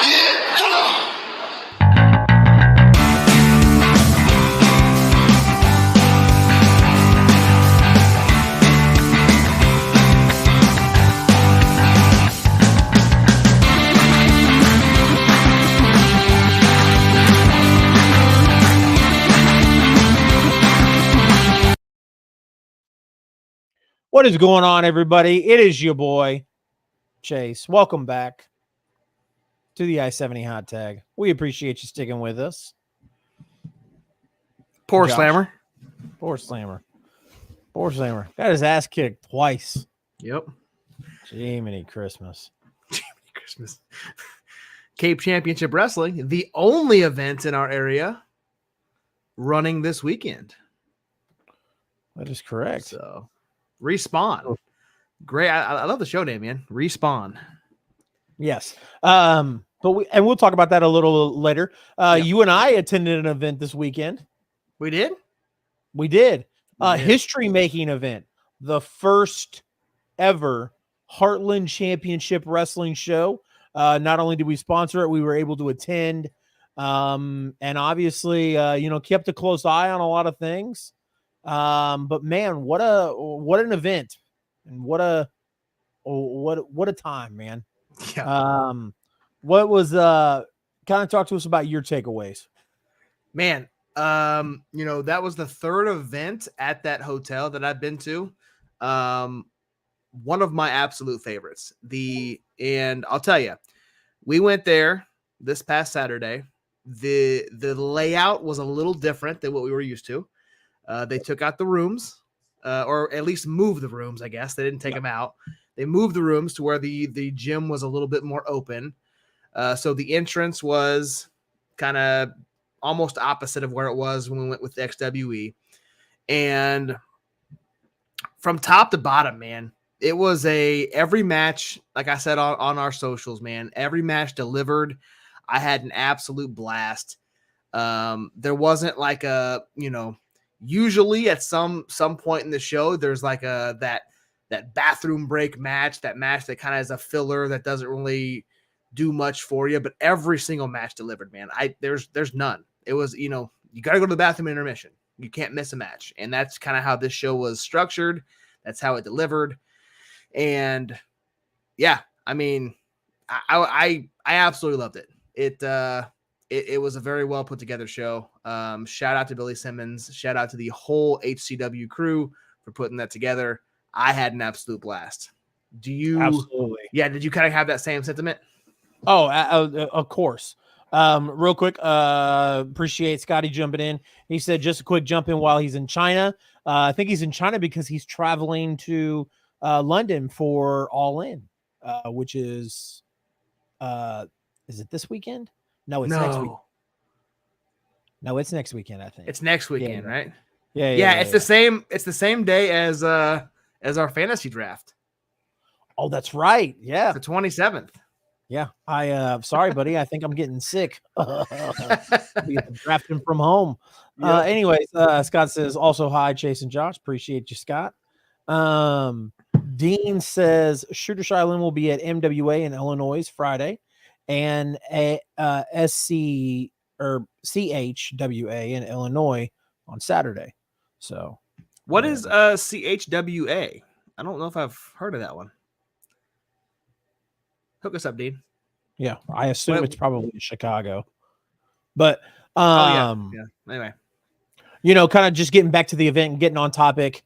Yeah. What is going on, everybody? It is your boy, Chase. Welcome back to the I-70 Hot Tag. We appreciate you sticking with us. Poor Josh. Slammer. Poor Slammer. Poor Slammer. Got his ass kicked twice. Yep. Jiminy Christmas. Jiminy Christmas. Cape Championship Wrestling, the only event in our area running this weekend. That is correct. So, Respawn. Great. I love the show name, man. Respawn. Yes. But we'll talk about that a little later. You and I attended an event this weekend. We did? We did. History making event. The first ever Heartland Championship Wrestling show. Not only did we sponsor it, we were able to attend. And obviously, kept a close eye on a lot of things. But man, what an event, and what a time, man. Yeah. What was kind of talk to us about your takeaways, man. That was the third event at that hotel that I've been to. One of my absolute favorites. And I'll tell you, we went there this past Saturday. The layout was a little different than what we were used to. They took out the rooms, or at least moved the rooms, I guess. They didn't take them out. They moved the rooms to where the gym was a little bit more open. So the entrance was kind of almost opposite of where it was when we went with the XWE. And from top to bottom, man, it was every match, like I said on our socials, man, every match delivered. I had an absolute blast. There wasn't like usually at some point in the show, there's like that bathroom break match, that match that kind of is a filler that doesn't really do much for you, but every single match delivered, man. There's none. It was, you got to go to the bathroom intermission. You can't miss a match. And that's kind of how this show was structured. That's how it delivered. And yeah, I mean, I absolutely loved it. It was a very well put together show. Shout out to Billy Simmons. Shout out to the whole HCW crew for putting that together. I had an absolute blast. Do you? Absolutely. Yeah. Did you kind of have that same sentiment? Oh, of course. Real quick, appreciate Scotty jumping in. He said just a quick jump in while he's in China. I think he's in China because he's traveling to London for All In, which is it this weekend? No, it's next week. No, it's next weekend, I think. It's next weekend, right? Yeah. It's the same. It's the same day as our fantasy draft. Oh, that's right. Yeah, the 27th. Yeah, sorry, buddy. I think I'm getting sick. Drafting from home. Yep. Anyways, Scott says also hi, Chase and Josh. Appreciate you, Scott. Dean says Shooter Shylin will be at MWA in Illinois Friday, and SC CHWA in Illinois on Saturday. So, what is CHWA? I don't know if I've heard of that one. Hook us up, Dean. Yeah, I assume it's probably in Chicago. But yeah. Anyway, kind of just getting back to the event and getting on topic.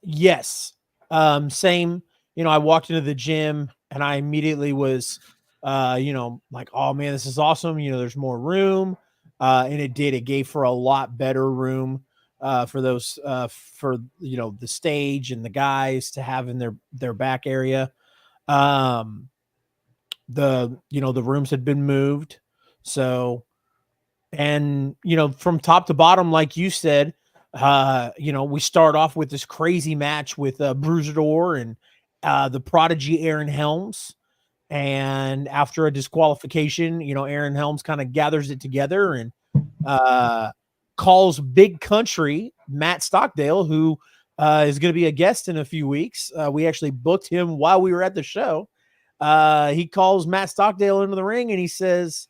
Yes. Same. I walked into the gym and I immediately was, like, oh man, this is awesome. There's more room. And it gave for a lot better room, for those, for, the stage and the guys to have in their back area. The rooms had been moved. So, and, from top to bottom, like you said, we start off with this crazy match with Bruiser and the prodigy Aaron Helms. And after a disqualification, Aaron Helms kind of gathers it together and calls Big Country Matt Stockdale, who is going to be a guest in a few weeks. We actually booked him while we were at the show. He calls Matt Stockdale into the ring and he says,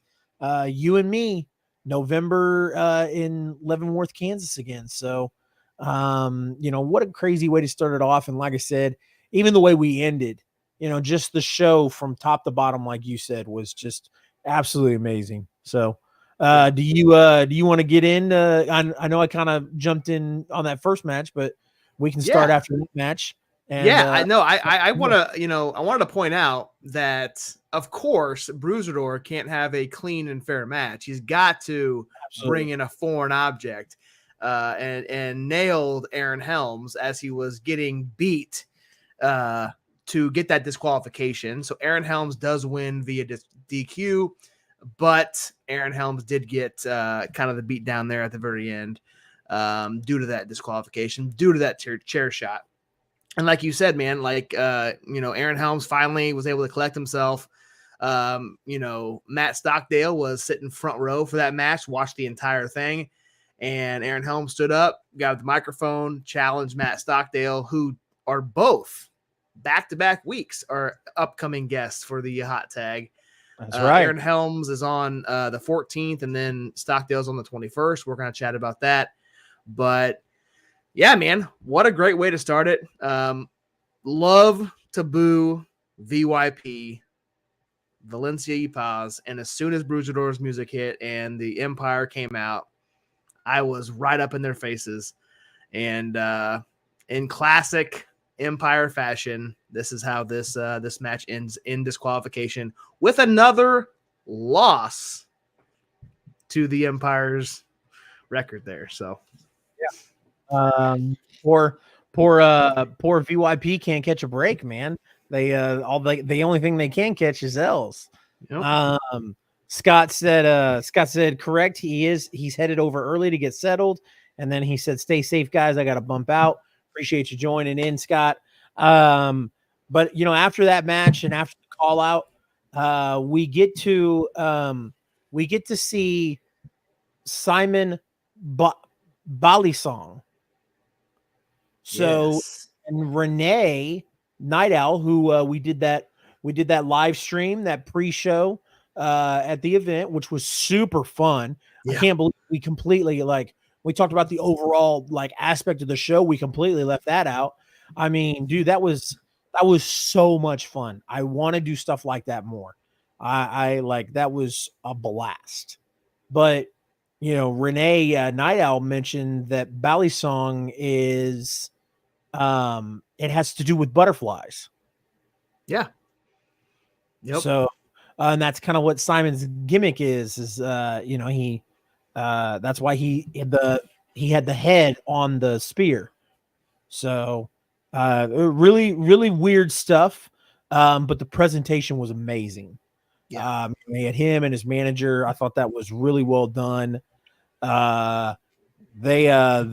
you and me, November in Leavenworth, Kansas again. So, what a crazy way to start it off. And like I said, even the way we ended, just the show from top to bottom, like you said, was just absolutely amazing. So, do you want to get in? I know I kind of jumped in on that first match, but we can start after that match. And, I know. I want to, I wanted to point out that, of course, Bruiser can't have a clean and fair match. He's got to bring in a foreign object, and nailed Aaron Helms as he was getting beat to get that disqualification. So Aaron Helms does win via DQ, but Aaron Helms did get kind of the beat down there at the very end, due to that disqualification, due to that chair shot. And like you said, man, Aaron Helms finally was able to collect himself. Matt Stockdale was sitting front row for that match, watched the entire thing. And Aaron Helms stood up, got the microphone, challenged Matt Stockdale, who are both back-to-back weeks are upcoming guests for the Hot Tag. That's right. Aaron Helms is on the 14th, and then Stockdale's on the 21st. We're going to chat about that. But yeah, man, what a great way to start it. Love to boo VYP, Valencia y Paz. And as soon as Bruisador's music hit and the Empire came out, I was right up in their faces. And in classic Empire fashion, this is how this match ends, in disqualification with another loss to the Empire's record there. So, yeah. Poor VYP can't catch a break, man. They the only thing they can catch is L's. Yep. Scott said correct. He's headed over early to get settled, and then he said, "Stay safe, guys. I got to bump out. Appreciate you joining in, Scott." But after that match and after the call out, we get to see Simon Balisong. So, yes. And Renee Night Owl, who we did that live stream, that pre-show at the event, which was super fun. Yeah. I can't believe we completely we talked about the overall aspect of the show. We completely left that out. I mean, dude, that was so much fun. I want to do stuff like that more. I that was a blast. But Renee Night Owl mentioned that Balisong is it has to do with butterflies. Yeah. Yep. So and that's kind of what Simon's gimmick is he that's why he had the head on the spear. So really, really weird stuff. But the presentation was amazing. Yeah. They had him and his manager. I thought that was really well done. The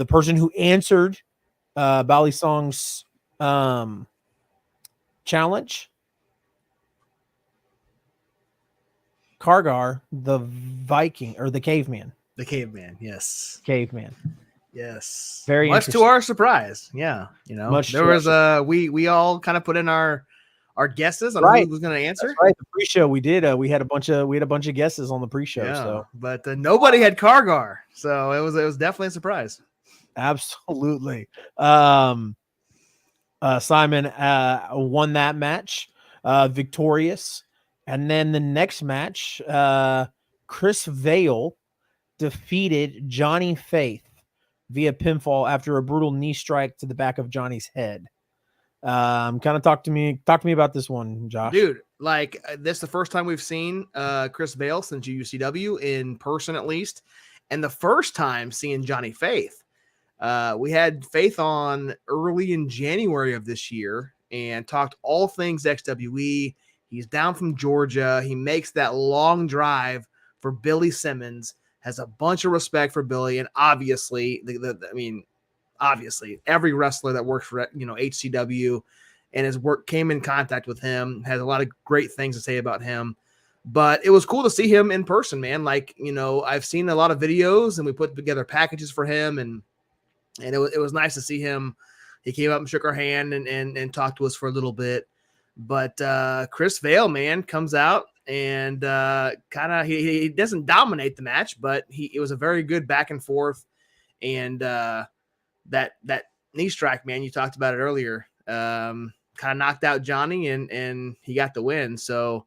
person who answered Balisong's challenge, Kargar, the Viking or the caveman. The caveman, yes. Caveman. Yes. Very much to our surprise. Yeah. Much there was we all kind of put in our our guesses on Right. who was going to answer. That's right. The pre-show we did. We had a bunch of guesses on the pre-show. Yeah, So, but nobody had Kargar, so it was definitely a surprise. absolutely. Simon won that match, victorious, and then the next match, Chris Vale defeated Johnny Faith via pinfall after a brutal knee strike to the back of Johnny's head. Kind of talk to me about this one, Josh. Dude, like this is the first time we've seen Chris Vale since UCW in person, at least, and the first time seeing Johnny Faith. We had Faith on early in January of this year and talked all things XWE. He's down from Georgia. He makes that long drive for Billy Simmons, has a bunch of respect for Billy, and obviously, obviously, every wrestler that works for HCW and his work came in contact with him, has a lot of great things to say about him. But it was cool to see him in person, man. Like, I've seen a lot of videos and we put together packages for him, and it was nice to see him. He came up and shook our hand and talked to us for a little bit. But Chris Vale, man, comes out and kind of he doesn't dominate the match, but it was a very good back and forth. And that knee strike, man, you talked about it earlier, kind of knocked out Johnny and he got the win. So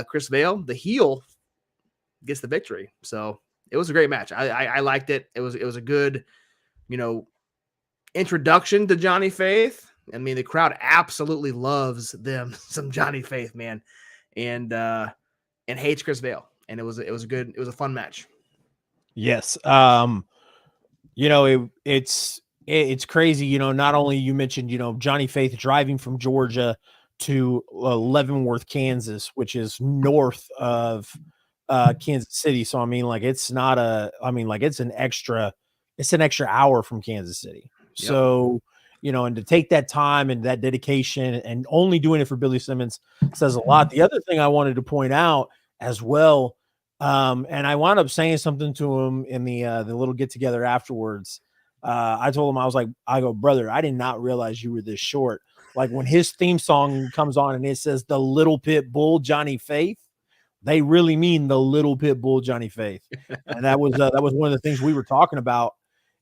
Chris Vale, the heel, gets the victory. So it was a great match. I liked it. It was a good, introduction to Johnny Faith. I mean, the crowd absolutely loves them some Johnny Faith, man, and hates Chris Vale. And it was a fun match. Yes. It's crazy, not only you mentioned, Johnny Faith driving from Georgia to Leavenworth, Kansas, which is north of Kansas City. So it's an extra hour from Kansas City. Yep. So, and to take that time and that dedication and only doing it for Billy Simmons says a lot. The other thing I wanted to point out as well, and I wound up saying something to him in the little get together afterwards. I told him, I go, brother, I did not realize you were this short. Like when his theme song comes on and it says the Little Pit Bull Johnny Faith, they really mean the Little Pit Bull Johnny Faith. And that was one of the things we were talking about.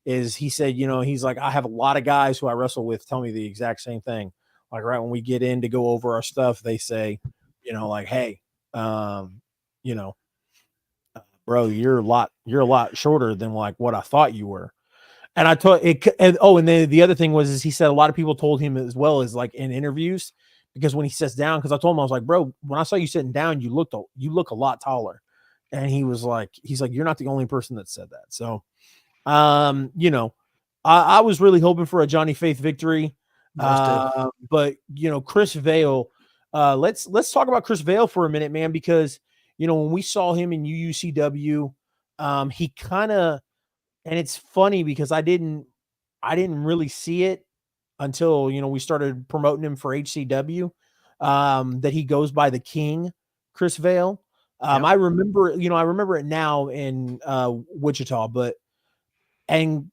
Is he said, he's like, I have a lot of guys who I wrestle with tell me the exact same thing. Like right when we get in to go over our stuff, they say, like, hey, bro, you're a lot shorter than like what I thought you were. And I told it. And then the other thing was he said a lot of people told him as well as like in interviews, because when he sits down, because I told him, I was like, bro, when I saw you sitting down, you look a lot taller. And he's like, you're not the only person that said that. So, I was really hoping for a Johnny Faith victory. But Chris Vale, let's talk about Chris Vale for a minute, man, because when we saw him in UCW, he kind of, and it's funny because I didn't really see it until we started promoting him for HCW, that he goes by the King, Chris Vale. Yep. I remember it now in Wichita, and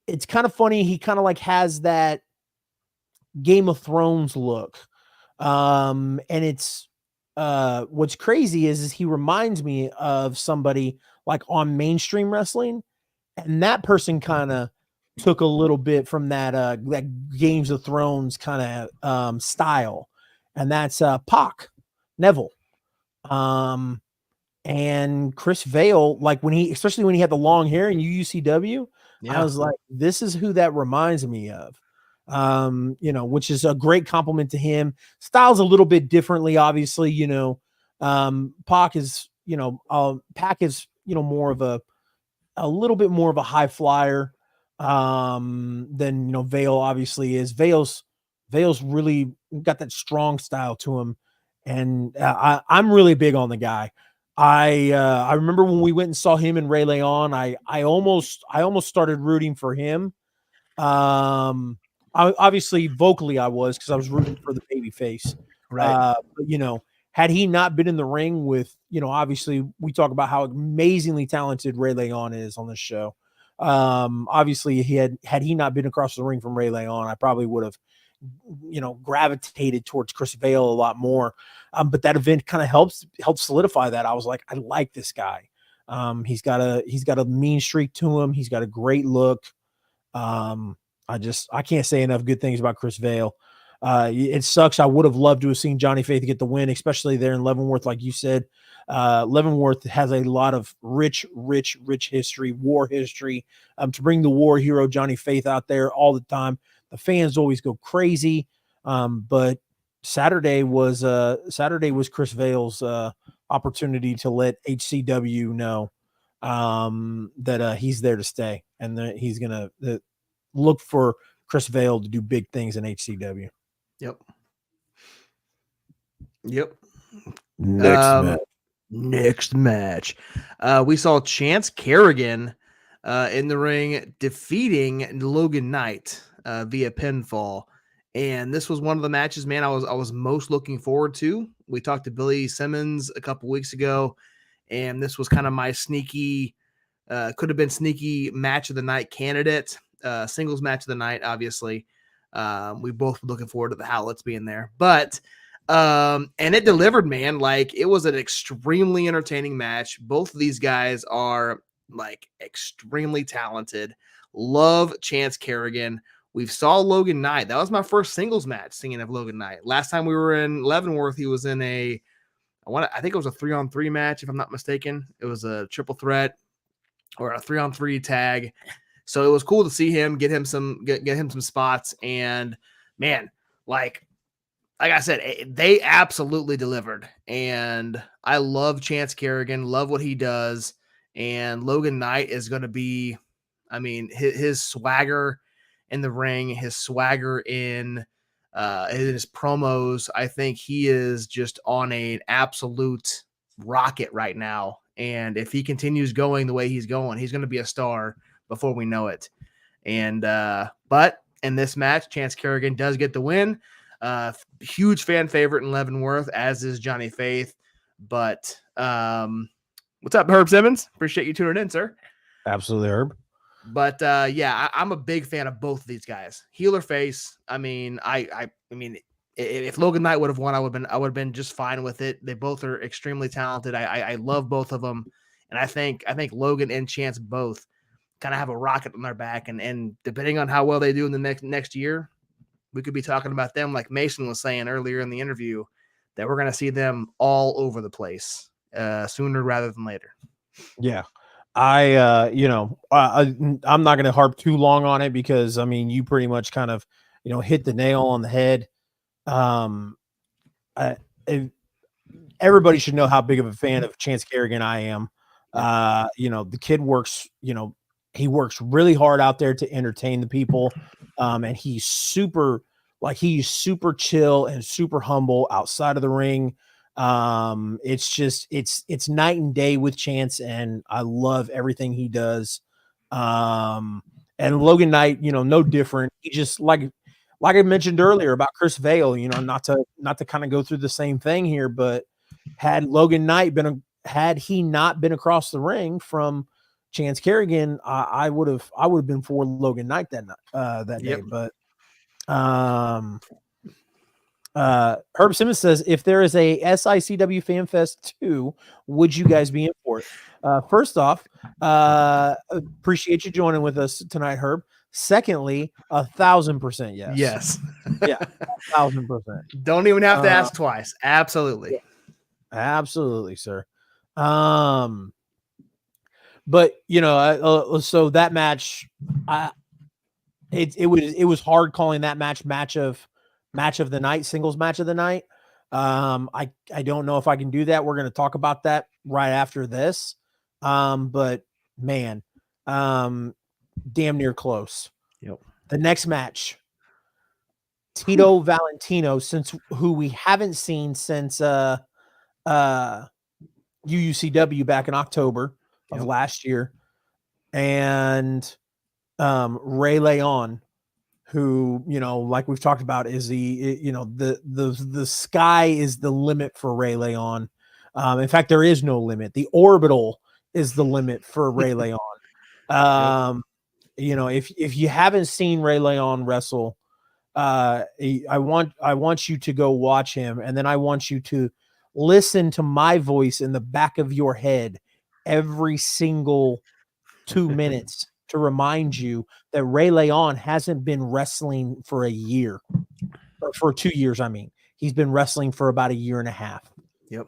it's kind of funny. He kind of like has that Game of Thrones look. And it's, what's crazy is he reminds me of somebody like on mainstream wrestling. And that person kind of took a little bit from that Games of Thrones kind of style. And that's Pac Neville. And Chris Vale, like especially when he had the long hair in UCW, yeah. I was like, this is who that reminds me of. Which is a great compliment to him. Style's a little bit differently, obviously. Pac is, Pac is, more of a little bit more of a high flyer than Vale obviously is. Vale's really got that strong style to him, and I'm really big on the guy. I remember when we went and saw him and Ray Leon, I almost started rooting for him. Obviously vocally I was, because I was rooting for the baby face. Right. But had he not been in the ring with, obviously we talk about how amazingly talented Ray Leon is on this show. Obviously had he not been across the ring from Ray Leon, I probably would have gravitated towards Chris Vail a lot more. But that event kind of helped solidify that. I was like, I like this guy. He's got a mean streak to him. He's got a great look. I can't say enough good things about Chris Vail. It sucks. I would have loved to have seen Johnny Faith get the win, especially there in Leavenworth. Like you said, Leavenworth has a lot of rich history, war history. To bring the war hero Johnny Faith out there all the time, the fans always go crazy. But Saturday was Chris Vail's opportunity to let HCW know that he's there to stay, and that he's gonna look for Chris Vail to do big things in HCW. Yep. Next match. We saw Chance Kerrigan in the ring defeating Logan Knight via pinfall. And this was one of the matches, man, I was most looking forward to. We talked to Billy Simmons a couple weeks ago, and this was kind of my sneaky, could have been sneaky match of the night candidate, singles match of the night, obviously. We both were looking forward to the Howlets being there. But and it delivered, man. Like, it was an extremely entertaining match. Both of these guys are like extremely talented. Love Chance Kerrigan. We saw Logan Knight. That was my first singles match, singing of Logan Knight. Last time we were in Leavenworth, he was in I think it was a 3-on-3 match, if I'm not mistaken. It was a triple threat or a 3-on-3 tag. So it was cool to see him, get him some spots. And man, like I said, they absolutely delivered. And I love Chance Kerrigan, love what he does. And Logan Knight is going to be, I mean, his swagger in the ring, his swagger in his promos. I think he is just on an absolute rocket right now. And if he continues going the way he's going, he's going to be a star before we know it. And but in this match, Chance Kerrigan does get the win. Huge fan favorite in Leavenworth, as is Johnny Faith. But what's up, Herb Simmons? Appreciate you tuning in, sir. Absolutely, Herb. But yeah, I'm a big fan of both of these guys, heel or face. I mean, I mean, if Logan Knight would have won, I would have been just fine with it. They both are extremely talented. I love both of them, and I think Logan and Chance both kind of have a rocket on their back, and depending on how well they do in the next year, we could be talking about them, like Mason was saying earlier in the interview, that we're going to see them all over the place sooner rather than later. Yeah. I'm not going to harp too long on it because, I mean, you pretty much kind of, hit the nail on the head. Everybody should know how big of a fan of Chance Kerrigan I am. The kid works, he works really hard out there to entertain the people. And he's super chill and super humble outside of the ring. It's night and day with Chance, and I love everything he does. And Logan Knight, no different. He just like I mentioned earlier about Chris Vail, not to kind of go through the same thing here, but had Logan Knight had he not been across the ring from Chance Kerrigan, I would have been for Logan Knight that day. But Herb Simmons says, if there is a SICW Fan Fest 2, would you guys be in for it? First off, appreciate you joining with us tonight, Herb. Secondly, 1,000% yes. Yes. Yeah, 1,000%. Don't even have to ask twice. Absolutely. Yeah. Absolutely, sir. But so that match, it was hard calling that match of the night, singles match of the night. I don't know if I can do that. We're going to talk about that right after this. But man, damn near close. Yep. The next match, Tito Valentino, who we haven't seen since UUCW back in October of last year, and Ray Leon, who, like we've talked about, is the sky is the limit for Ray Leon. In fact, there is no limit. The orbital is the limit for Ray Leon. If you haven't seen Ray Leon wrestle, I want you to go watch him, and then I want you to listen to my voice in the back of your head every single 2 minutes to remind you that Ray Leon hasn't been wrestling for a year, or for 2 years. I mean, he's been wrestling for about a year and a half. Yep.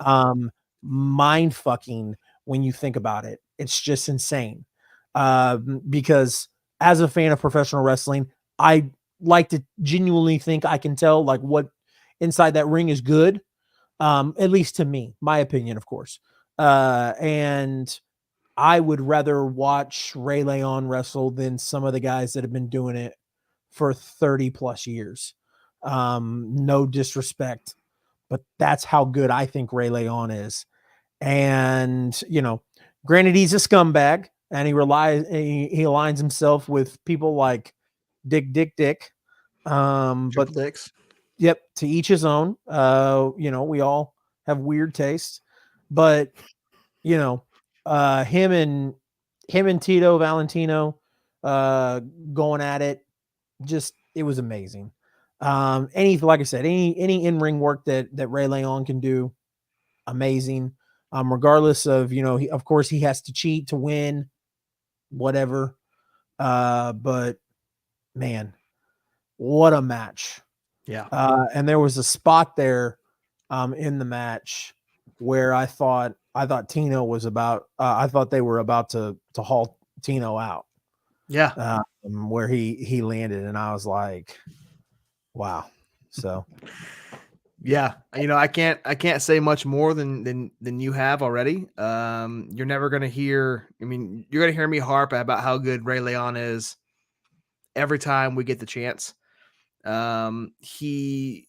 Mind fucking when you think about it. It's just insane. Because as a fan of professional wrestling, I like to genuinely think I can tell like what inside that ring is good. At least to me, my opinion, of course. And I would rather watch Ray Leon wrestle than some of the guys that have been doing it for 30 plus years. No disrespect, but that's how good I think Ray Leon is. And, you know, granted, he's a scumbag and he aligns himself with people like Dick. But dicks. Yep, to each his own. You know, we all have weird tastes, but you know, him and Tito Valentino going at it, just it was amazing. Like I said, any in-ring work that Ray Leon can do, amazing. Regardless of, you know, of course he has to cheat to win, whatever. But man, what a match. Yeah. And there was a spot there in the match where I thought Tino was about I thought they were about to haul Tino out. Yeah. Where he landed, and I was like, wow. So yeah, you know, I can't say much more than you have already. You're never gonna hear, I mean, you're gonna hear me harp about how good Ray Leon is every time we get the chance. He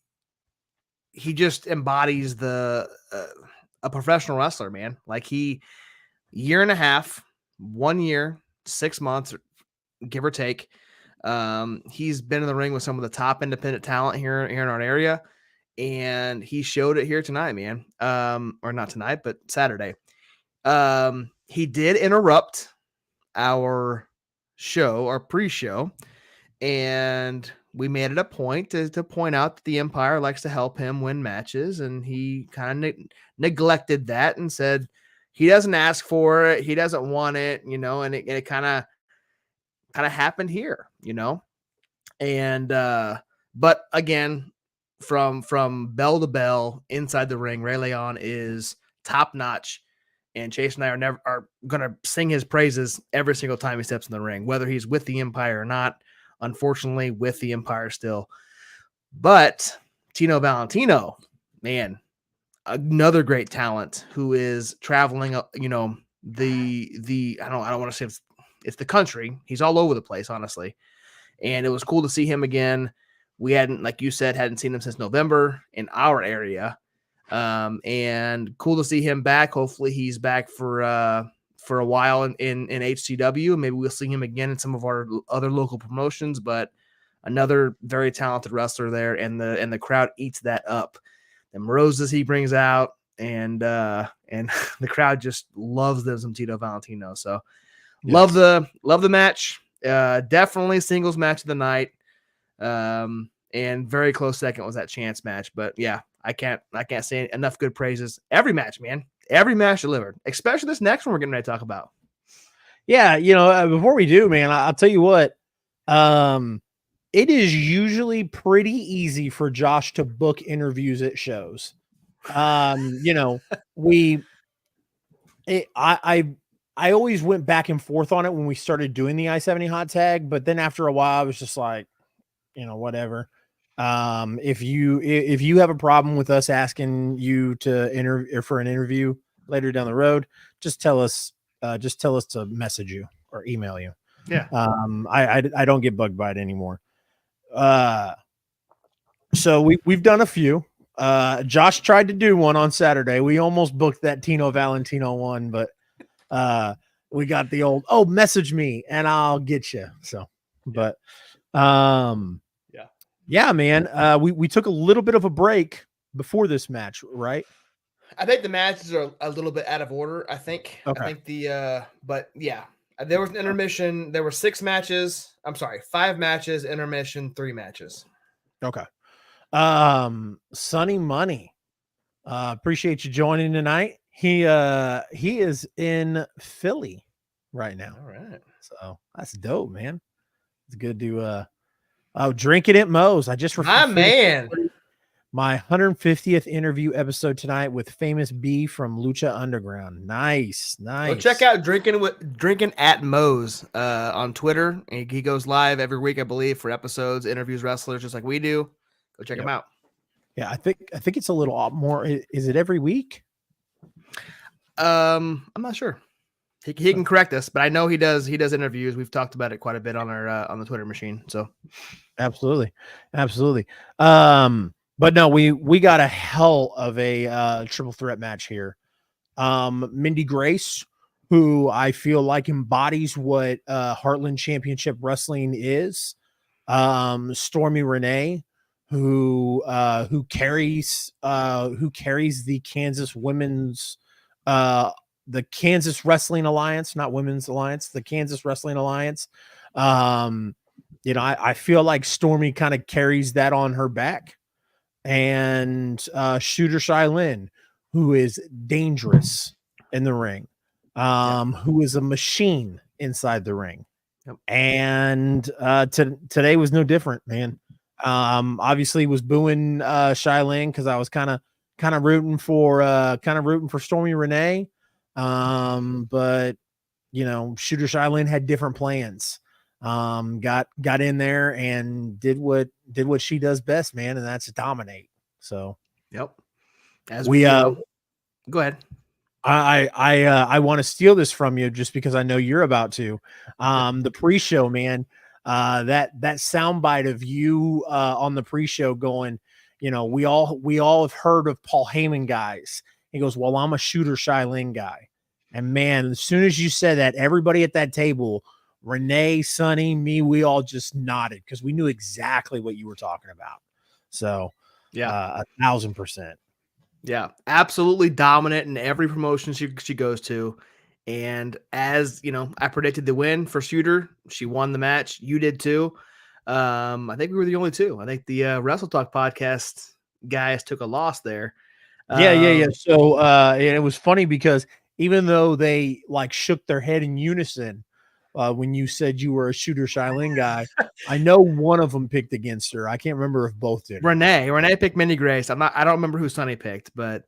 just embodies the a professional wrestler, man. Like year and a half, 1 year, 6 months, give or take. He's been in the ring with some of the top independent talent here in our area, and he showed it here tonight, man. Or not tonight, but Saturday. He did interrupt our show, our pre-show, and we made it a point to point out that the Empire likes to help him win matches, and he kind of neglected that and said he doesn't ask for it, he doesn't want it, you know, and it kind of happened here, you know. And but again, from bell to bell inside the ring, Ray Leon is top notch, and Chase and I are gonna sing his praises every single time he steps in the ring, whether he's with the Empire or not. Unfortunately, with the Empire still. But Tino Valentino, man, another great talent who is traveling, you know, the I don't want to say it's the country. He's all over the place, honestly. And it was cool to see him again. We hadn't, like you said, hadn't seen him since November in our area. And cool to see him back. Hopefully he's back for a while in HCW. Maybe we'll see him again in some of our other local promotions, but another very talented wrestler there, and the crowd eats that up. The roses he brings out, and the crowd just loves them some Tito Valentino. So yes. love the match. Definitely singles match of the night. And very close second was that chance match. But yeah, I can't say enough good praises. Every match, man. Every match delivered, especially this next one we're getting ready to talk about. Yeah, you know, before we do, man, I'll tell you what. It is usually pretty easy for Josh to book interviews at shows. You know, I always went back and forth on it when we started doing the I-70 hot tag, but then after a while, I was just like, you know, whatever. If you have a problem with us asking you to interview for an interview later down the road, just tell us to message you or email you. Yeah. I don't get bugged by it anymore. So we've done a few. Josh tried to do one on Saturday. We almost booked that Tino Valentino one, but we got the old, message me and I'll get you. So, but yeah, man. We took a little bit of a break before this match, right? I think the matches are a little bit out of order. I think. Okay. I think but yeah, there was an intermission. There were 6 matches. I'm sorry, 5 matches, intermission, 3 matches. Okay. Sunny Money. Appreciate you joining tonight. He is in Philly right now. All right. So that's dope, man. It's good to drinking at Moe's. I just My man. my 150th interview episode tonight with famous B from Lucha Underground. Nice. Go check out Drinking at Moe's on Twitter. He goes live every week, I believe, for episodes, interviews wrestlers just like we do. Go check him out. Yeah, I think it's a little more. Is it every week? I'm not sure. He can correct us, but I know he does interviews. We've talked about it quite a bit on our on the Twitter machine. So absolutely. But no, we got a hell of a triple threat match here. Mindy Grace, who I feel like embodies what Heartland Championship Wrestling is. Stormy Renee, who carries the Kansas Women's the Kansas Wrestling Alliance, not Women's Alliance, the Kansas Wrestling Alliance. I feel like Stormy kind of carries that on her back. And Shooter Shailin, who is dangerous in the ring, who is a machine inside the ring. Yep. And today was no different, man. Obviously was booing Shailin because I was kind of rooting for Stormy Renee. But Shooter Shailin had different plans. Got in there and did what she does best, man, and that's dominate. So yep. As we go ahead. I want to steal this from you just because I know you're about to. The pre-show, man. That soundbite of you on the pre-show going, we all have heard of Paul Heyman guys. He goes, well, I'm a Shooter Shailin guy. And man, as soon as you said that, everybody at that table, Renee, Sonny, me, we all just nodded because we knew exactly what you were talking about. So yeah, 1,000%. Yeah, absolutely dominant in every promotion she goes to. And as I predicted the win for Shooter. She won the match. You did too. I think we were the only two. I think the Wrestle Talk podcast guys took a loss there. Yeah. So and it was funny because even though they shook their head in unison when you said you were a Shooter Shailin guy, I know one of them picked against her. I can't remember if both did. Renee picked Mindy Grace. I don't remember who Sonny picked, but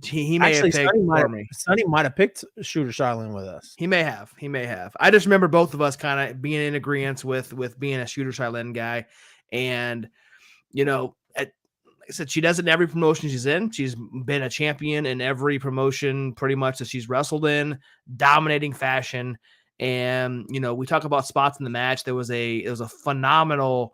he may have picked me. Sonny might have picked Shooter Shailin with us. He may have. I just remember both of us kind of being in agreement with being a Shooter Shailin guy. And, like I said, she does it in every promotion she's in. She's been a champion in every promotion pretty much that she's wrestled in, dominating fashion. And, we talk about spots in the match. It was a phenomenal,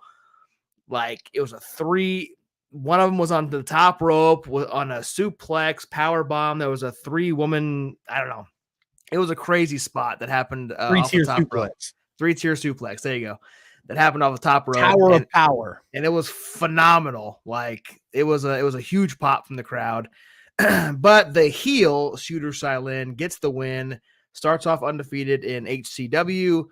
it was a three. One of them was on the top rope on a suplex power bomb. There was a 3-woman. I don't know. It was a crazy spot that happened. 3-tier suplex. 3-tier suplex. There you go. That happened off the top rope. Tower of Power. And it was phenomenal. It was a huge pop from the crowd. But the heel, Shooter Shailin, gets the win, starts off undefeated in HCW.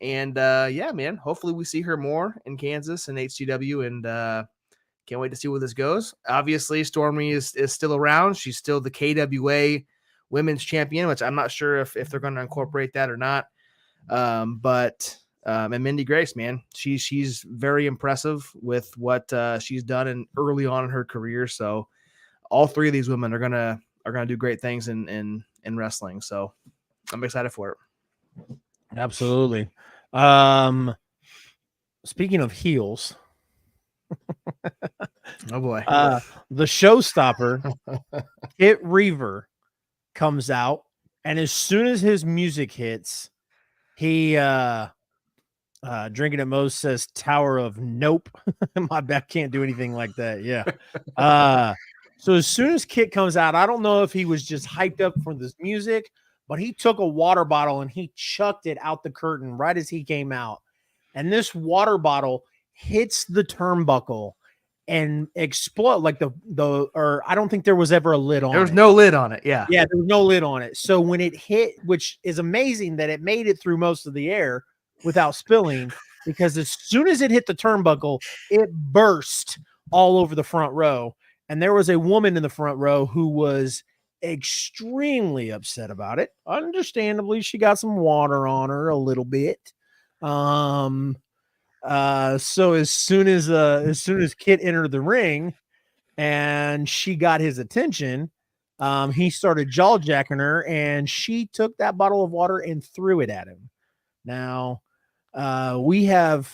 And yeah, man, hopefully we see her more in Kansas and HCW. And can't wait to see where this goes. Obviously, Stormy is still around. She's still the KWA Women's Champion, which I'm not sure if they're going to incorporate that or not. And Mindy Grace, man, she's very impressive with what she's done in early on in her career. So all three of these women are gonna do great things in wrestling. So I'm excited for it. Absolutely. Speaking of heels, oh boy, the showstopper, Kit Reaver, comes out, and as soon as his music hits, he Drinking at Moe's says Tower of Nope. My back can't do anything like that. Yeah. So as soon as Kit comes out, I don't know if he was just hyped up for this music, but he took a water bottle and he chucked it out the curtain right as he came out. And this water bottle hits the turnbuckle and explode or I don't think there was ever a lid on it. There was no lid on it. Yeah. Yeah, there was no lid on it. So when it hit, which is amazing that it made it through most of the air without spilling, because as soon as it hit the turnbuckle, it burst all over the front row. And there was a woman in the front row who was extremely upset about it. Understandably, she got some water on her a little bit. So as soon as Kit entered the ring and she got his attention, he started jaw jacking her, and she took that bottle of water and threw it at him. Now, we have,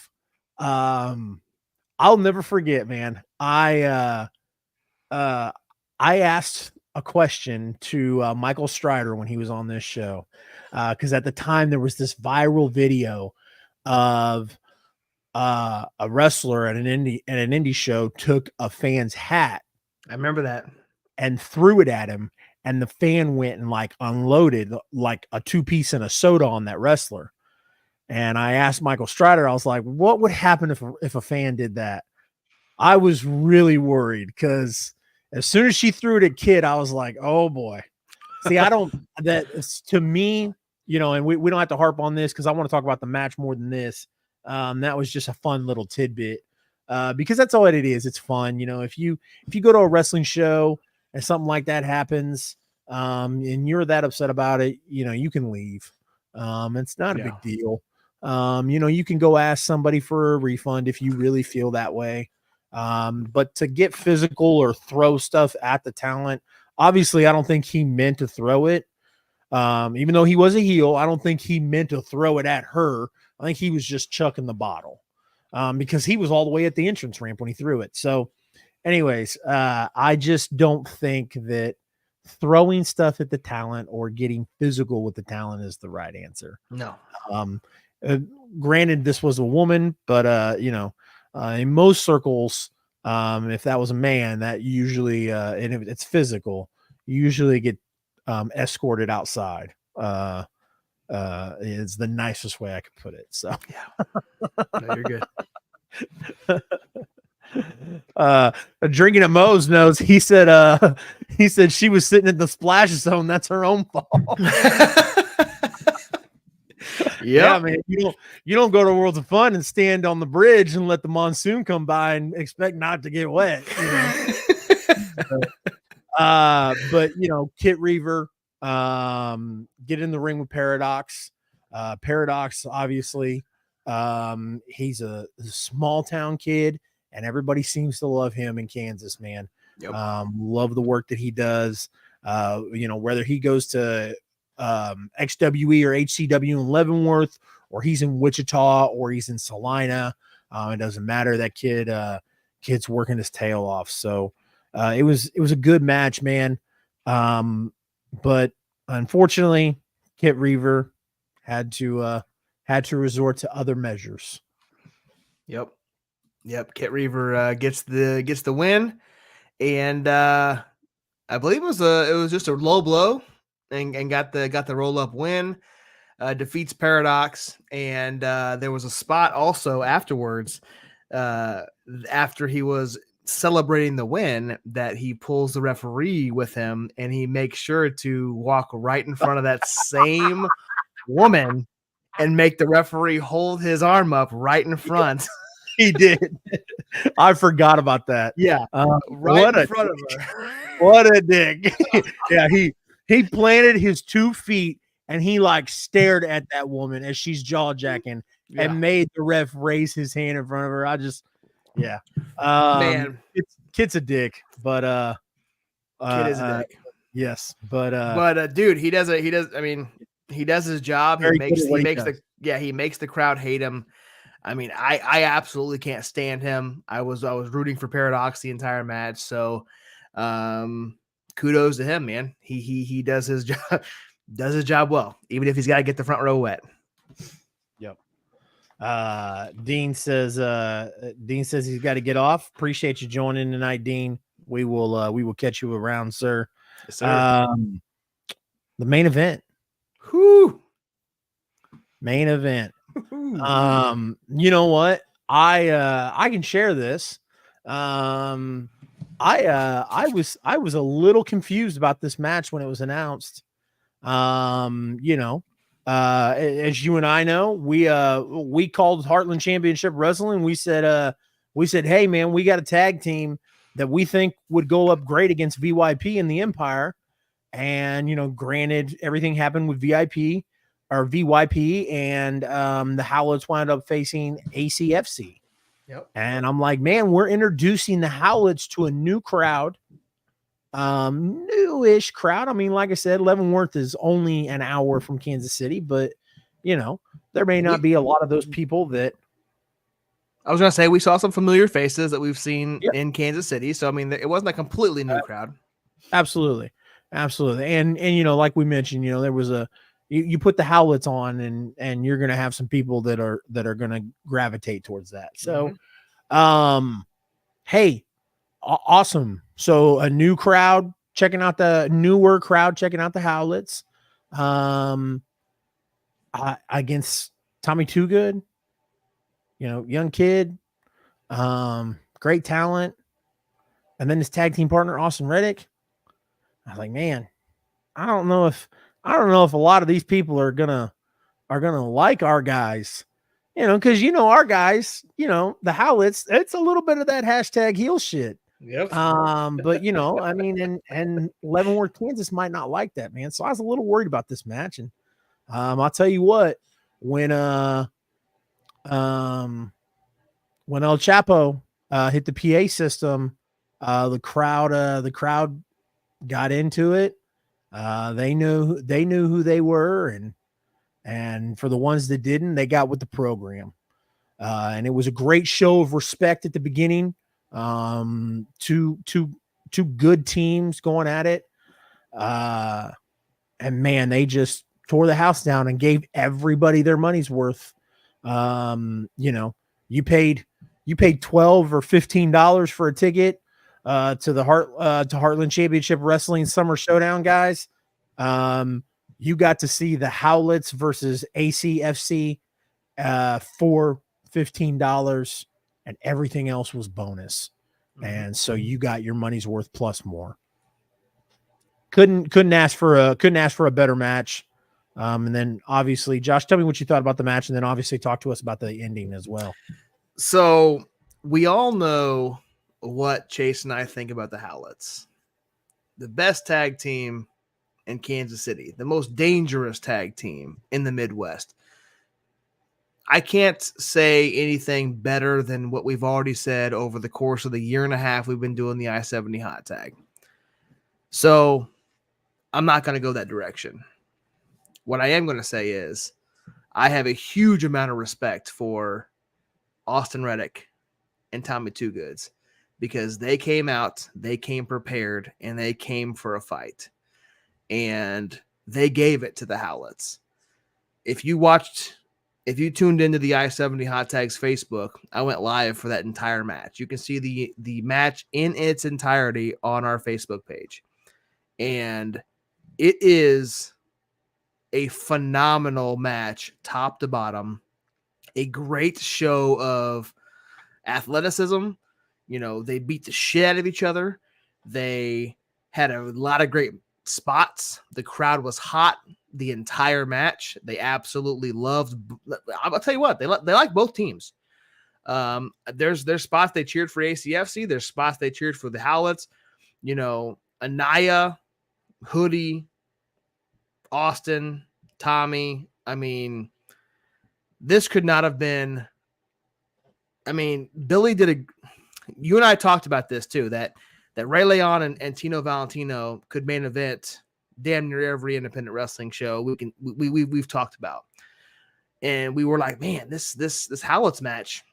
I'll never forget, man. I asked a question to Michael Strider when he was on this show, because at the time there was this viral video of a wrestler at an indie show took a fan's hat. I remember that. And threw it at him, and the fan went and like unloaded like a 2-piece and a soda on that wrestler. And I asked Michael Strider, I was like, what would happen if a fan did that? I was really worried, because as soon as she threw it at Kid, I was like, oh boy. See, to me, and we don't have to harp on this because I want to talk about the match more than this. That was just a fun little tidbit, because that's all it is. It's fun. If you go to a wrestling show and something like that happens, and you're that upset about it, you can leave. It's not a big deal. You can go ask somebody for a refund if you really feel that way. But to get physical or throw stuff at the talent, obviously, I don't think he meant to throw it. Even though he was a heel, I don't think he meant to throw it at her. I think he was just chucking the bottle, because he was all the way at the entrance ramp when he threw it. So anyways, I just don't think that throwing stuff at the talent or getting physical with the talent is the right answer. No. Granted, this was a woman, but in most circles, if that was a man, that usually, and if it's physical, you usually get escorted outside. Is the nicest way I could put it. So No, you're good. Drinking at Moe's knows. He said she was sitting in the splash zone. That's her own fault. Yeah, man. You don't go to Worlds of Fun and stand on the bridge and let the monsoon come by and expect not to get wet. But Kit Reaver, get in the ring with Paradox. Paradox, obviously, he's a small town kid, and everybody seems to love him in Kansas, man. Yep. Love the work that he does. Whether he goes to XWE or HCW in Leavenworth, or he's in Wichita, or he's in Salina, it doesn't matter. That kid's working his tail off. So it was a good match, man. But unfortunately, Kit Reaver had to resort to other measures. Yep. Kit Reaver gets the win, and I believe it was just a low blow, and got the roll up win. Defeats Paradox, and there was a spot also afterwards, after he was celebrating the win, that he pulls the referee with him, and he makes sure to walk right in front of that same woman and make the referee hold his arm up right in front. He did. I forgot about that. Yeah. Right in front of her. What a dick. Yeah, he planted his 2 feet and he like stared at that woman as she's jaw jacking and made the ref raise his hand in front of her. Man, Kit's a dick, but Kid is a dick. Yes, but dude, he does his job. He makes the crowd hate him. I mean, I absolutely can't stand him. I was rooting for Paradox the entire match. So kudos to him, man. He does his job well, even if he's got to get the front row wet. Yep. Dean says he's got to get off. Appreciate you joining tonight, Dean. We will catch you around, sir. Yes, sir. The main event. Whoo. Main event. You know what? I can share this. I was a little confused about this match when it was announced. As you and I know, we called Heartland Championship Wrestling. We said, hey man, we got a tag team that we think would go up great against VYP in the Empire. And, granted, everything happened with VYP, and the Howlets wound up facing ACFC. Yep. And I'm like, man, we're introducing the Howlets to a new crowd, newish crowd. I mean, like I said, Leavenworth is only an hour from Kansas City, but there may not be a lot of those people that. I was going to say, we saw some familiar faces that we've seen in Kansas City. So, I mean, it wasn't a completely new crowd. Absolutely. And like we mentioned, there was you put the Howlets on and you're going to have some people that are going to gravitate towards that. So, hey, awesome. So a new crowd checking out the Howlets, against Tommy Too Good, young kid, great talent. And then his tag team partner, Austin Reddick. I was like, man, I don't know if a lot of these people are gonna like our guys, because our guys, the Howlets, it's a little bit of that hashtag heel shit. Yep. But I mean, and Leavenworth, Kansas might not like that, man. So I was a little worried about this match. And I'll tell you what, when El Chapo hit the PA system, the crowd got into it. They knew who they were, and for the ones that didn't, they got with the program. And it was a great show of respect at the beginning. Two good teams going at it. And man, they just tore the house down and gave everybody their money's worth. You paid $12 or $15 for a ticket to the Heartland Championship Wrestling Summer Showdown, guys. You got to see the Howlets versus ACFC for $15, and everything else was bonus. And so you got your money's worth plus more. Couldn't ask for a better match. And then obviously, Josh, tell me what you thought about the match, and then obviously talk to us about the ending as well. So we all know what Chase and I think about the Howlets. The best tag team in Kansas City, the most dangerous tag team in the Midwest. I can't say anything better than what we've already said over the course of the year and a half we've been doing the I-70 hot tag. So I'm not going to go that direction. What I am going to say is I have a huge amount of respect for Austin Reddick and Tommy Two Goods, because they came out, they came prepared, and they came for a fight. And they gave it to the Howlets. If you tuned into the I-70 Hot Tags Facebook, I went live for that entire match. You can see the match in its entirety on our Facebook page. And it is a phenomenal match, top to bottom. A great show of athleticism. They beat the shit out of each other. They had a lot of great spots. The crowd was hot the entire match. They absolutely loved. I'll tell you what, they like both teams. There's spots they cheered for ACFC. There's spots they cheered for the Howlets. Anaya, Hoodie, Austin, Tommy. I mean, this could not have been. I mean, Billy did you and I talked about this too, that Ray Leon and Tino Valentino could main event damn near every independent wrestling show we've talked about. And we were like, man, this Howlets match,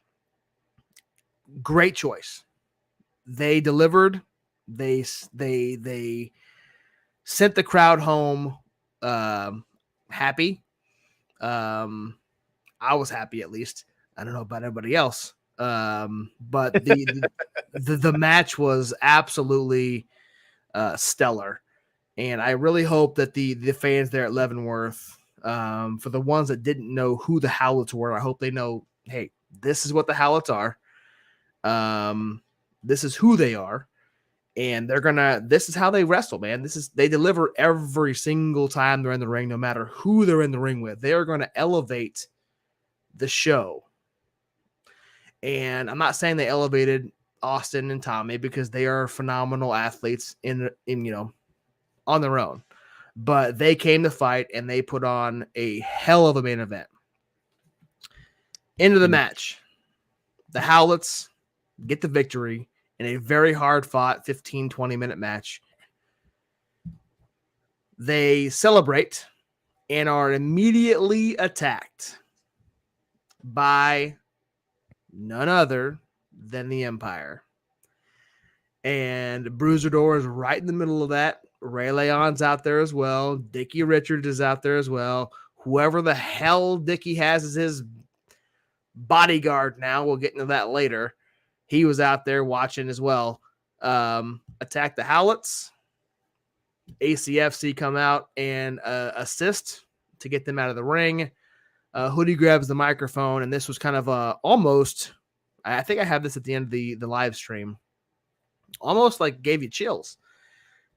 great choice. They delivered. They sent the crowd home happy. I was happy, at least. I don't know about everybody else. But the match was absolutely stellar. And I really hope that the fans there at Leavenworth, for the ones that didn't know who the Howlets were, I hope they know, hey, this is what the Howlets are. This is who they are. And this is how they wrestle, man. They deliver every single time they're in the ring, no matter who they're in the ring with. They are going to elevate the show. And I'm not saying they elevated Austin and Tommy because they are phenomenal athletes in on their own. But they came to fight and they put on a hell of a main event. Into the match. The Howlets get the victory in a very hard-fought 15, 20-minute match. They celebrate and are immediately attacked by none other than the Empire. And Bruiser Door is right in the middle of that. Ray Leon's out there as well. Dickie Richards is out there as well. Whoever the hell Dickie has as his bodyguard now, we'll get into that later. He was out there watching as well. Attack the Howlets. ACFC come out and assist to get them out of the ring. Hoodie grabs the microphone, and this was kind of almost, I think I have this at the end of the live stream, almost like gave you chills.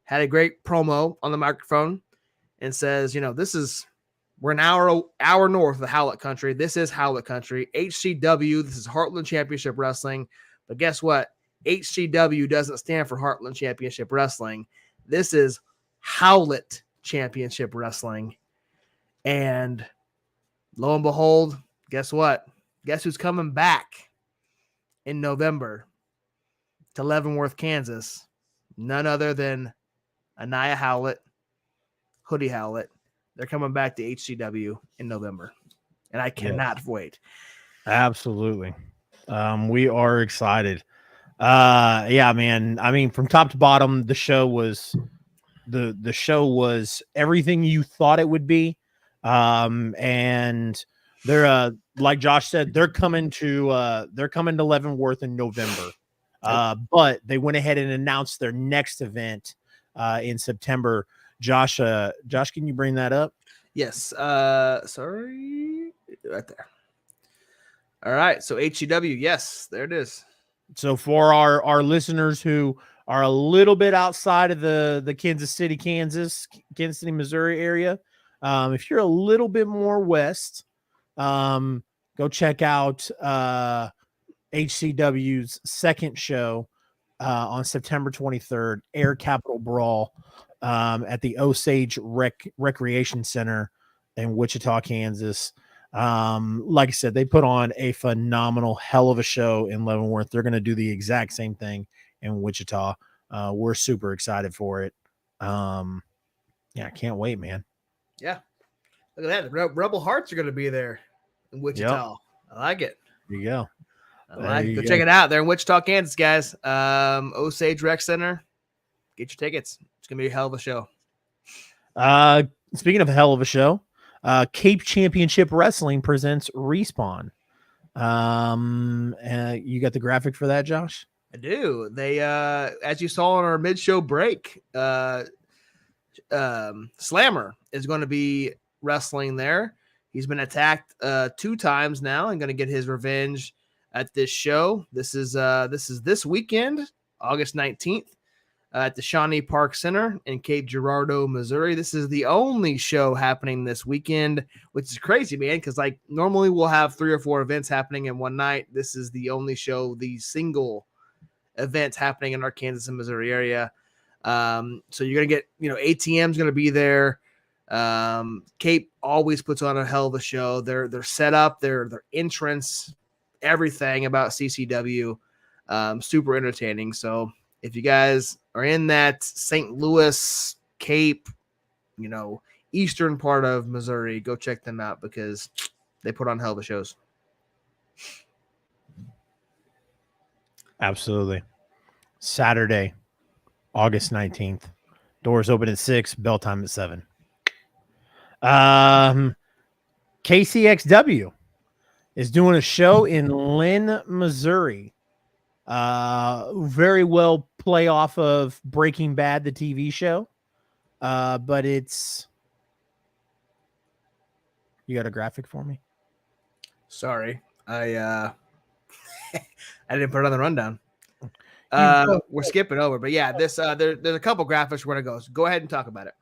Had a great promo on the microphone and says, we're an hour north of the Howlet country. This is Howlet country. HCW, this is Heartland Championship Wrestling. But guess what? HCW doesn't stand for Heartland Championship Wrestling. This is Howlet Championship Wrestling. And lo and behold, guess what? Guess who's coming back in November to Leavenworth, Kansas? None other than Anaya Howlett, Hoodie Howlett. They're coming back to HCW in November. And I cannot wait. Absolutely. We are excited. Yeah, man. I mean, from top to bottom, the show was everything you thought it would be. And they're like Josh said, they're coming to Leavenworth in November. But they went ahead and announced their next event in September. Josh, can you bring that up? Yes. Sorry. Right there. All right. So HCW. Yes, there it is. So for our listeners who are a little bit outside of the Kansas City, Missouri area, if you're a little bit more west, go check out HCW's second show on September 23rd, Air Capital Brawl at the Osage Recreation Center in Wichita, Kansas. Like I said, they put on a phenomenal hell of a show in Leavenworth. They're going to do the exact same thing in Wichita. We're super excited for it. Yeah, I can't wait, man. Yeah. Look at that. Rebel Hearts are going to be there in Wichita. Yep. I like it. There you go. Go check it out. They're in Wichita, Kansas, guys. Osage Rec Center. Get your tickets. It's going to be a hell of a show. Speaking of a hell of a show, Cape Championship Wrestling presents Respawn. You got the graphic for that, Josh? I do. They, as you saw on our mid-show break, Slammer is going to be wrestling there. He's been attacked 2 times now and going to get his revenge at this show. This is this weekend, August 19th, at the Shawnee Park Center in Cape Girardeau, Missouri. This is the only show happening this weekend, which is crazy, man, because like normally we'll have 3 or 4 events happening in one night. This is the only show, the single event happening in our Kansas and Missouri area. So you're going to get, ATM's going to be there. Cape always puts on a hell of a show. Their setup, their entrance, everything about CCW, super entertaining. So if you guys are in that St. Louis, Cape, eastern part of Missouri, go check them out because they put on hell of a shows. Absolutely. Saturday, August 19th. Doors open at 6, bell time at 7. KCXW is doing a show in Lynn, Missouri. Very well play off of Breaking Bad, the TV show. But it's... You got a graphic for me? Sorry. I didn't put it on the rundown. We're skipping over, but yeah, this there's a couple graphics we're gonna go. So go ahead and talk about it.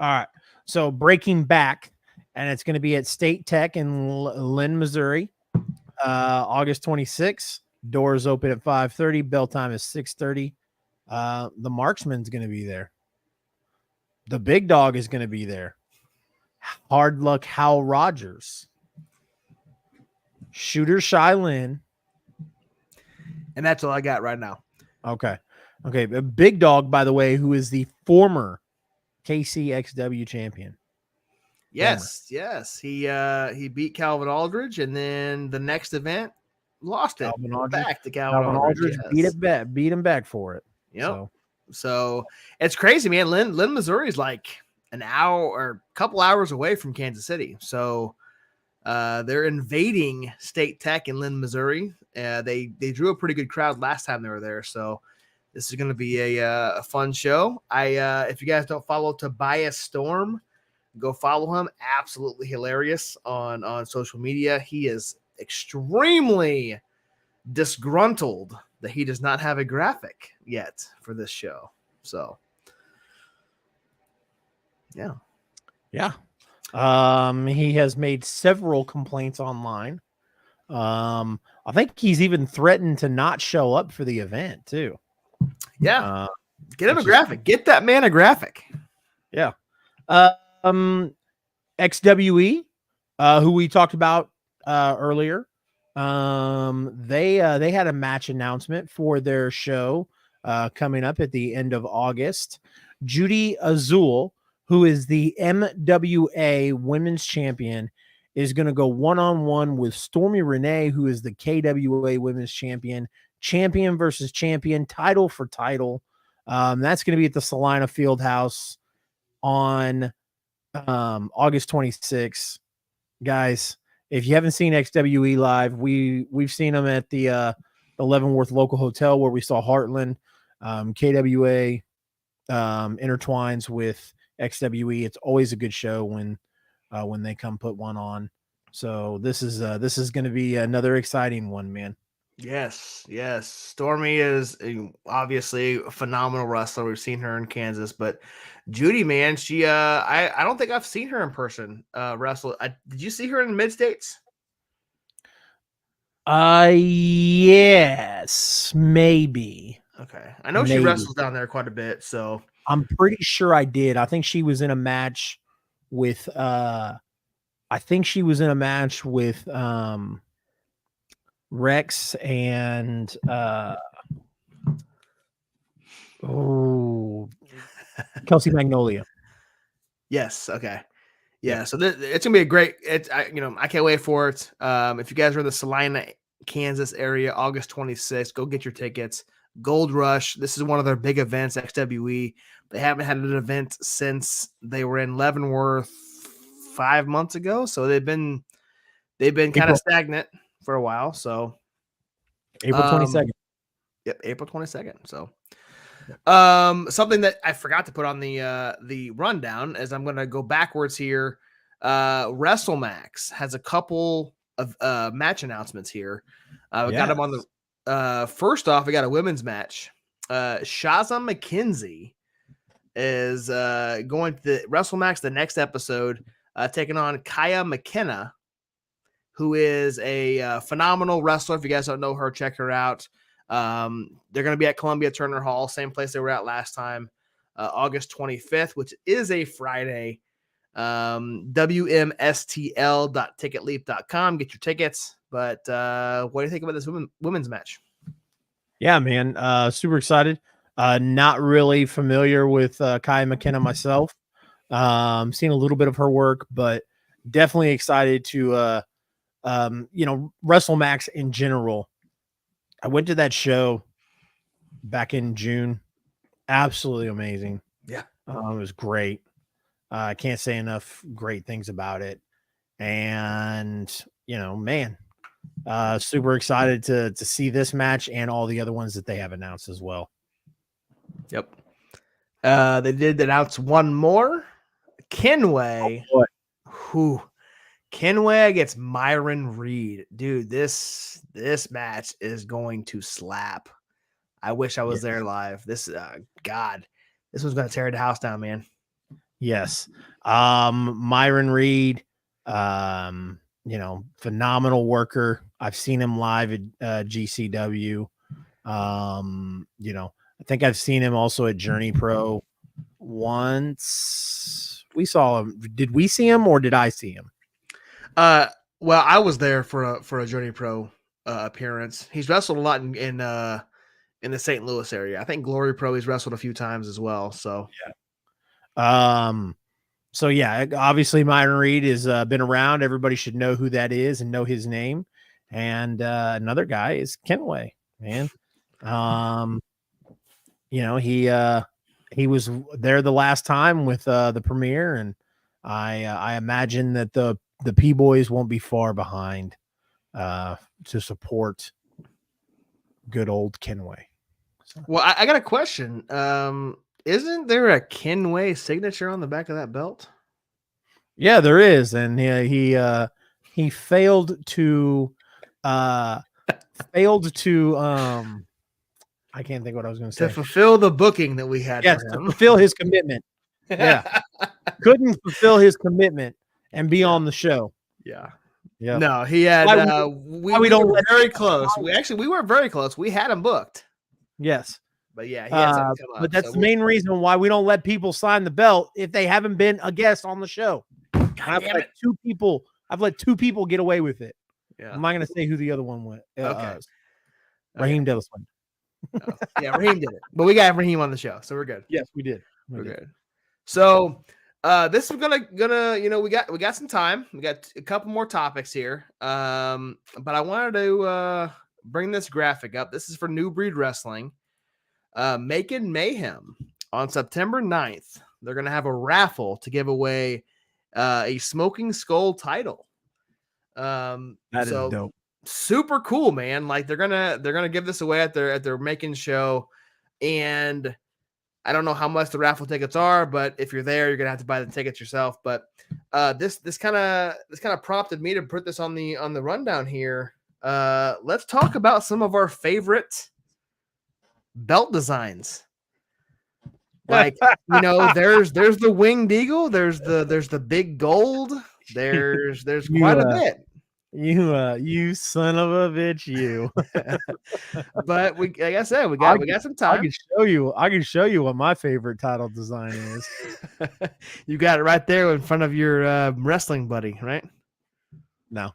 All right. So Breaking Back, and it's going to be at State Tech in Lynn, Missouri, August 26th. Doors open at 5:30. Bell time is 6:30. The Marksman's going to be there. The Big Dog is going to be there. Hard Luck Hal Rogers. Shooter Shylin. And that's all I got right now. Okay. Big Dog, by the way, who is the former KCXW champion. Yes. He beat Calvin Aldridge, and then the next event lost it. Back to Calvin Aldridge. Yes. Beat him back for it. Yep. So it's crazy, man. Lynn, Missouri is like an hour or a couple hours away from Kansas City. So they're invading State Tech in Lynn, Missouri. They drew a pretty good crowd last time they were there. So this is going to be a fun show. If you guys don't follow Tobias Storm, go follow him. Absolutely hilarious on social media. He is extremely disgruntled that he does not have a graphic yet for this show. So, yeah. He has made several complaints online. I think he's even threatened to not show up for the event too. Yeah. Get him a graphic. Get that man a graphic. Yeah. XWE, who we talked about earlier. They had a match announcement for their show coming up at the end of August. Judy Azul, who is the MWA Women's Champion, is going to go one-on-one with Stormy Renee, who is the KWA Women's Champion. Champion versus champion, title for title. That's going to be at the Salina Fieldhouse on August 26th. Guys, if you haven't seen XWE live, we've seen them at the Leavenworth local hotel where we saw Heartland. KWA intertwines with XWE. It's always a good show when they come put one on. So this is going to be another exciting one, man. Yes. Stormy is obviously a phenomenal wrestler. We've seen her in Kansas, but Judy, man, she I don't think I've seen her in person wrestle. Did you see her in the mid-states? Yes, maybe. Okay. I know she wrestles down there quite a bit, so I'm pretty sure I did. I think she was in a match with Rex and Kelsey Magnolia. Yes. Okay. Yeah. So it's gonna be a great. I can't wait for it. If you guys are in the Salina, Kansas area, August 26th, go get your tickets. Gold Rush. This is one of their big events. XWE. They haven't had an event since they were in Leavenworth 5 months ago. So they've been kind of stagnant for a while. So April 22nd. Yep, April 22nd. So something that I forgot to put on the rundown is I'm going to go backwards here. WrestleMax has a couple of match announcements here. We got them on the first off, we got a women's match. Shaza McKenzie is going to the WrestleMax the next episode, taking on Kaya McKenna, who is a phenomenal wrestler. If you guys don't know her, check her out. They're going to be at Columbia Turner Hall, same place they were at last time, August 25th, which is a Friday. WMSTL.ticketleap.com. Get your tickets. But what do you think about this women's match? Yeah, man. Super excited. Not really familiar with Kaya McKenna myself. Seen a little bit of her work, but definitely excited to WrestleMax in general. I went to that show back in June. Absolutely amazing. Yeah. It was great. I can't say enough great things about it. And, super excited to see this match and all the other ones that they have announced as well. Yep. They did announce one more. Kenway. Kenway against Myron Reed. Dude, this match is going to slap. I wish I was there live. This God, this one's gonna tear the house down, man. Yes. Myron Reed, phenomenal worker. I've seen him live at GCW. I think I've seen him also at GloryPro once. We saw him. Did we see him or did I see him? Well, I was there for a GloryPro appearance. He's wrestled a lot in the St. Louis area. I think GloryPro he's wrestled a few times as well. So obviously Myron Reed has been around. Everybody should know who that is and know his name. And another guy is Kenway, man. He was there the last time with the premiere, and I imagine that the P-Boys won't be far behind to support good old Kenway. So. Well, I got a question. Isn't there a Kenway signature on the back of that belt? Yeah, there is, and he failed to I can't think what I was going to say. To fulfill the booking that we had. Yes, for to him. fulfill his commitment. Yeah, couldn't fulfill his commitment and be on the show. Yeah. Yeah. No, he had. We were very close. We were very close. We had him booked. Yes. But yeah, he had something come up. But that's the main reason why we don't let people sign the belt if they haven't been a guest on the show. I've let two people get away with it. Yeah. I'm not going to say who the other one was. Okay. Raheem did this one. Yeah, Raheem did it. But we got Raheem on the show, so we're good. Yes, we did. We're good. So this is gonna we got some time. We got a couple more topics here. But I wanted to bring this graphic up. This is for New Breed Wrestling. Making Mayhem on September 9th. They're gonna have a raffle to give away a Smoking Skull title. That is dope. Super cool, man. Like they're gonna give this away at their Macon show, and I don't know how much the raffle tickets are, but if you're there, you're gonna have to buy the tickets yourself. But this kind of prompted me to put this on the rundown here. Let's talk about some of our favorite belt designs. Like there's the winged eagle, there's the big gold, there's quite a bit. You son of a bitch, you. But like I said, we got some time. I can show you what my favorite title design is. You got it right there in front of your wrestling buddy, right? No.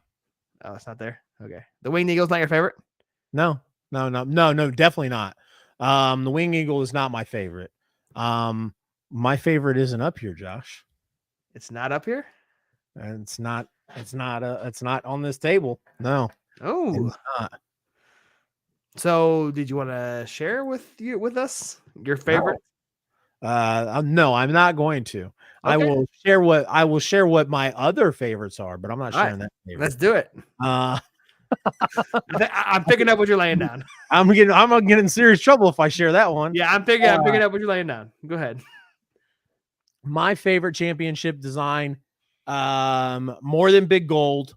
Oh, it's not there. Okay. The winged eagle's not your favorite? No, definitely not. The winged eagle is not my favorite. My favorite isn't up here, Josh. It's not up here? And it's not on this table. No. Oh. So did you want to share with us your favorite? No, I'm not going to. Okay. I will share what my other favorites are, but I'm not sharing that favorite. Let's do it. I'm picking up what you're laying down. I'm gonna get in serious trouble if I share that one. Yeah, I'm picking up what you're laying down. Go ahead. My favorite championship design, more than Big Gold,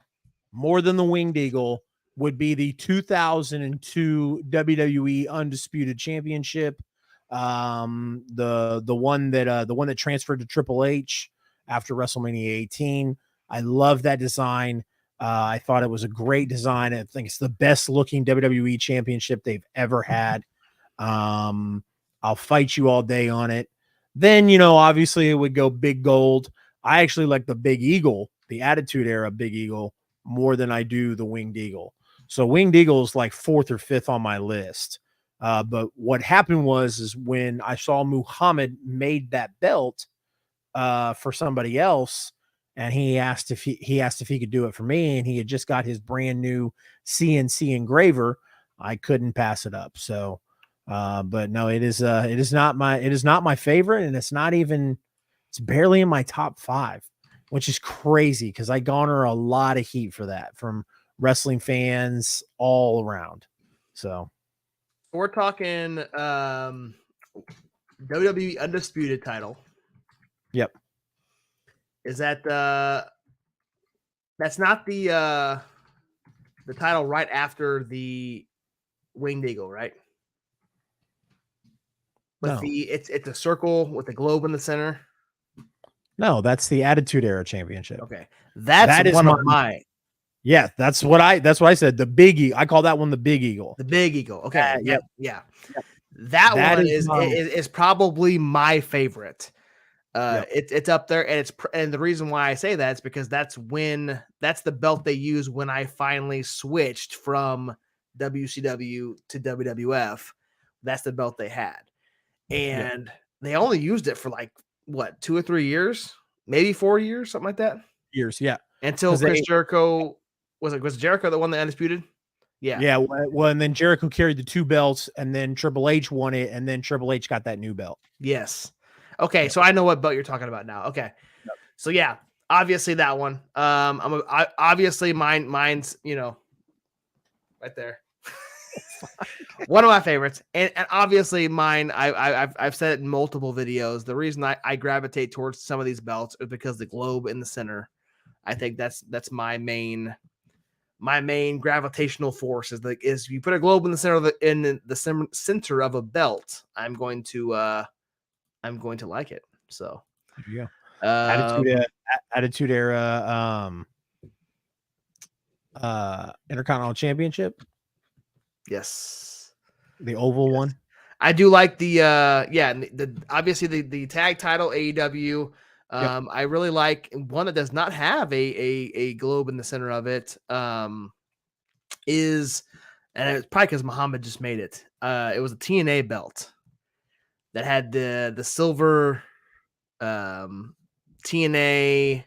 more than the Winged Eagle, would be the 2002 WWE Undisputed Championship. The one that transferred to Triple H after WrestleMania 18. I love that design. I thought it was a great design. I think it's the best looking WWE championship they've ever had. I'll fight you all day on it. Then, obviously it would go Big Gold. I actually like the Big Eagle, the Attitude Era Big Eagle, more than I do the Winged Eagle. So Winged Eagle is like 4th or 5th on my list. But what happened was when I saw Muhammad made that belt for somebody else, and he asked if he could do it for me, and he had just got his brand new CNC engraver, I couldn't pass it up. So, but no, it is not my favorite, and it's barely in my top 5, which is crazy because I garner a lot of heat for that from wrestling fans all around. So we're talking WWE Undisputed title. Yep. Is that that's not the title right after the Winged Eagle, right? With No. it's a circle with a globe in the center. No, that's the Attitude Era Championship. Okay, that is one of my. Yeah, that's what I said. The Big Eagle. I call that one the Big Eagle. The Big Eagle. Okay. Yep. Yeah. That one is probably my favorite. It's up there, and the reason why I say that is because that's the belt they use when I finally switched from WCW to WWF. That's the belt they had, and they only used it for like what 2 or 3 years, maybe 4 years, something like that. Years, yeah. Until Chris Jericho was Jericho the one that undisputed? Yeah. Yeah. Well, and then Jericho carried the 2 belts, and then Triple H won it, and then Triple H got that new belt. Yes. Okay, so I know what belt you're talking about now. Okay. Yep. So yeah, obviously that one. Obviously mine's, right there. One of my favorites. And obviously mine, I've said it in multiple videos. The reason I gravitate towards some of these belts is because the globe in the center. I think that's my main gravitational force is you put a globe in the center of the center of a belt, I'm going to like it. So there you go. Attitude Era Intercontinental Championship. Yes. The oval one. I do like the obviously the tag title AEW. I really like one that does not have a globe in the center of it. Is, and it's probably because Muhammad just made it. It was a TNA belt that had the silver TNA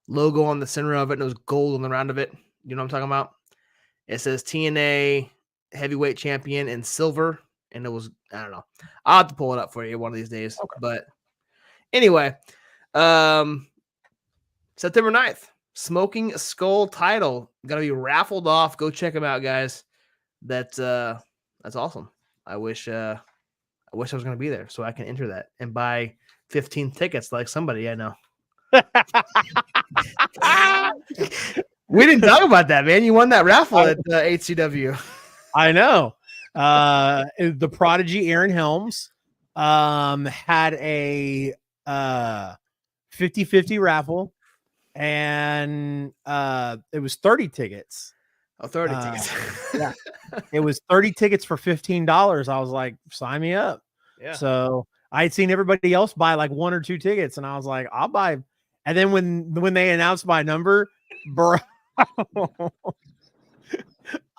logo on the center of it, and it was gold on the round of it. You know what I'm talking about? It says TNA Heavyweight Champion in silver, and it was, I don't know. I'll have to pull it up for you one of these days. Okay. But anyway, September 9th, Smoking Skull title gonna be raffled off. Go check them out, guys. That's awesome. I wish I was going to be there so I can enter that and buy 15 tickets like somebody I know. We didn't talk about that, man. You won that raffle at HCW. I know. The Prodigy Aaron Helms had a 50-50 raffle, and it was 30 tickets. Oh, 30 tickets. Yeah. It was 30 tickets for $15. I was like, sign me up. Yeah. So I had seen everybody else buy like 1 or 2 tickets, and I was like, I'll buy. And then when they announced my number, bro,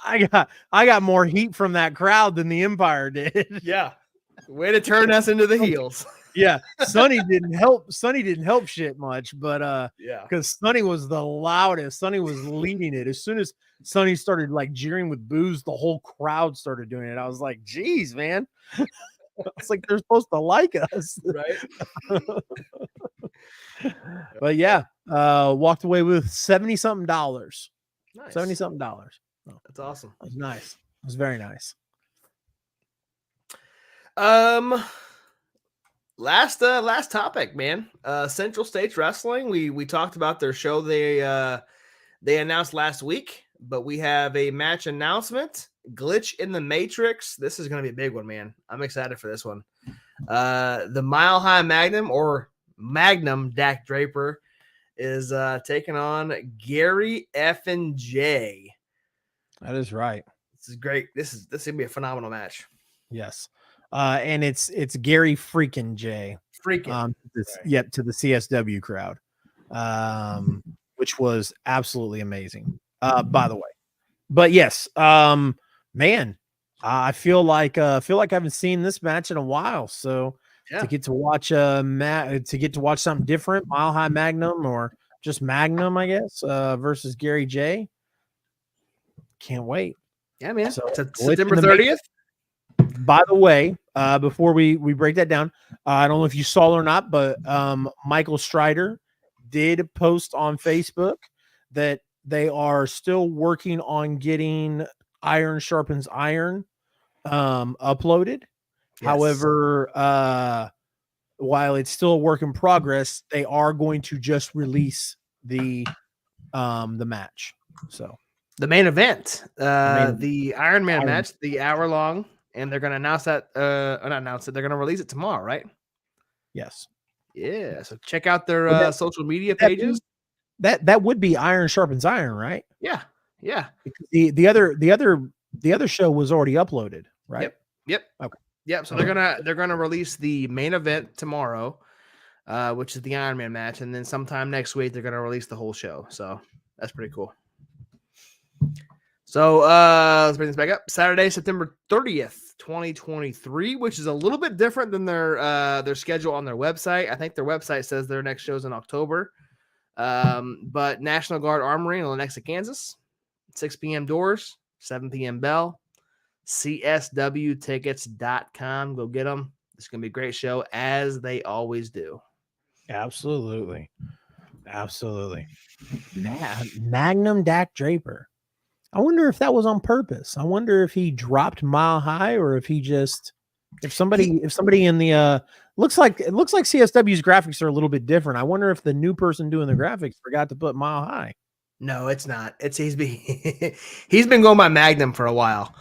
I got more heat from that crowd than the Empire did. Yeah. Way to turn us into the heels. Yeah. Sonny didn't help shit much, but yeah, because Sonny was the loudest. Sonny was leading it. As soon as Sonny started like jeering with boos, the whole crowd started doing it. I was like, geez, man. It's like they're supposed to like us. Right. But yeah, walked away with $70-something. Nice. $70-something. That's awesome. It was nice. It was very nice. Last topic, man. Central States Wrestling. We talked about their show they announced last week, but we have a match announcement. Glitch in the Matrix. This is going to be a big one, man. I'm excited for this one. The Mile High Magnum, or Magnum Dak Draper, is taking on Gary F and J. That is right. This is great. This is gonna be a phenomenal match. Yes. And it's Gary freaking J. Freaking. To the CSW crowd. Which was absolutely amazing. By the way. But yes, man, I feel like I haven't seen this match in a while. So to get to watch something different, Mile High Magnum or just Magnum, I guess, versus Gary J. Can't wait. Yeah, man. So September 30th. By the way, before we break that down, I don't know if you saw it or not, but Michael Strider did post on Facebook that they are still working on getting Iron Sharpens Iron uploaded. Yes. However, while it's still a work in progress, they are going to just release the match. So the main event, the Iron Man match, the hour-long and they're going to announce that. Not announce it. They're going to release it tomorrow, right? Yes. Yeah. So check out their social media pages. That would be Iron Sharpens Iron, right? Yeah. Yeah. Because the other show was already uploaded, right? Yep. Okay. Yep. So they're gonna release the main event tomorrow, which is the Iron Man match, and then sometime next week they're gonna release the whole show. So that's pretty cool. So let's bring this back up. Saturday, September 30th, 2023, which is a little bit different than their schedule on their website. I think their website says their next show is in October. But National Guard Armory in Lenexa, Kansas, 6 p.m. doors, 7 p.m. bell. CSWtickets.com. Go get them. It's going to be a great show, as they always do. Absolutely. Magnum Dak Draper. I wonder if that was on purpose. I wonder if he dropped Mile High, or if he just, if somebody in the looks like CSW's graphics are a little bit different. I wonder if the new person doing the graphics forgot to put Mile High. No, it's not. He's been going by Magnum for a while.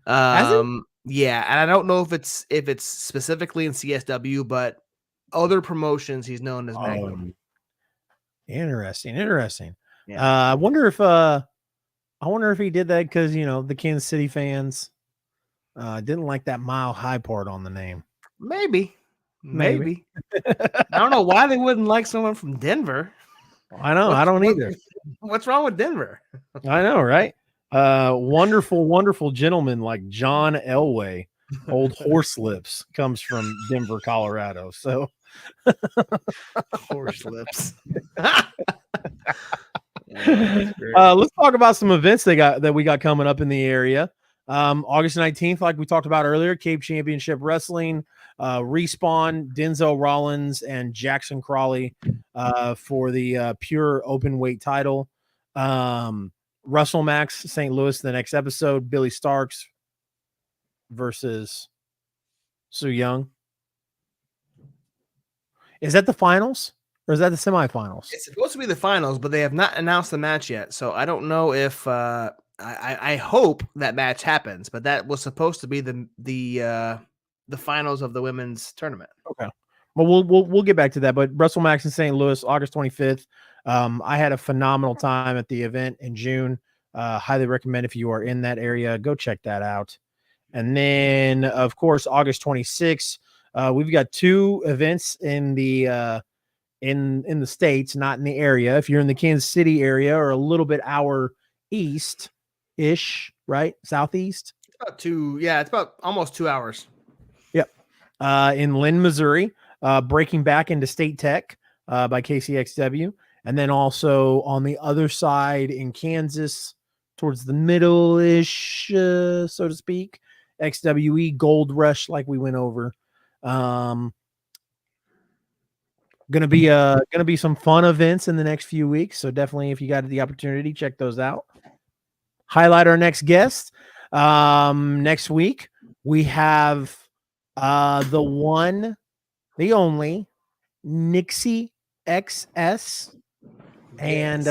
Yeah, and I don't know if it's specifically in CSW, but other promotions he's known as Magnum. Interesting. Yeah. I wonder if he did that because the Kansas City fans didn't like that Mile High part on the name. Maybe. I don't know why they wouldn't like someone from Denver. I know. I don't either. What's wrong with Denver? I know, right? Wonderful gentleman like John Elway, old horse lips, comes from Denver, Colorado. So horse lips. Let's talk about some events that we got coming up in the area. August 19th, like we talked about earlier, Cape Championship Wrestling, Respawn, Denzel Rollins, and Jackson Crawley for the pure open weight title. WrestleMax St. Louis, the next episode, Billy Starks versus Su Yung. Is that the finals or is that the semifinals? It's supposed to be the finals, but they have not announced the match yet. So I don't know if I hope that match happens, but that was supposed to be the finals of the women's tournament. Okay. Well, we'll get back to that, but WrestleMax in St. Louis, August 25th. I had a phenomenal time at the event in June. Highly recommend if you are in that area, go check that out. And then, of course, August 26th, we've got 2 events in the in the States, not in the area. If you're in the Kansas City area or a little bit hour east-ish, right? Southeast. It's about almost 2 hours. Yep. In Lynn, Missouri, Breaking Back into State Tech by KCXW. And then also on the other side in Kansas, towards the middle-ish, so to speak, XWE Gold Rush, like we went over. Gonna be some fun events in the next few weeks. So definitely, if you got the opportunity, check those out. Highlight our next guest. Next week, we have the one, the only, Nixie XS. And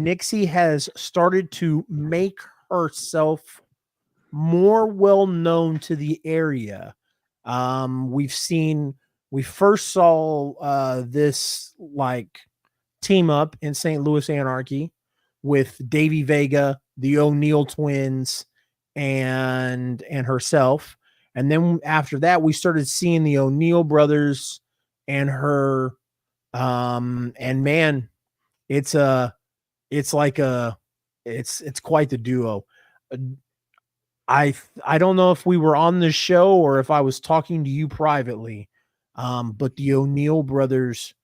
Nixie has started to make herself more well known to the area. We first saw this like team up in St. Louis Anarchy with Davey Vega, the O'Neill twins, and herself. And then after that, we started seeing the O'Neill brothers and her. And man, it's quite the duo. I don't know if we were on the show or if I was talking to you privately, but the O'Neill brothers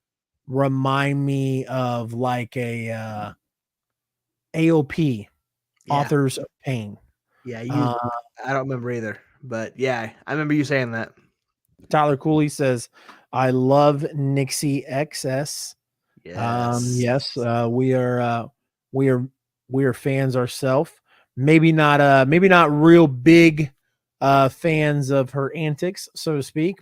remind me of like a AOP, Authors of Pain. Yeah, I don't remember either, but yeah, I remember you saying that. Tyler Cooley says, "I love Nixie XS." Yes, we are fans ourselves. Maybe not real big fans of her antics, so to speak,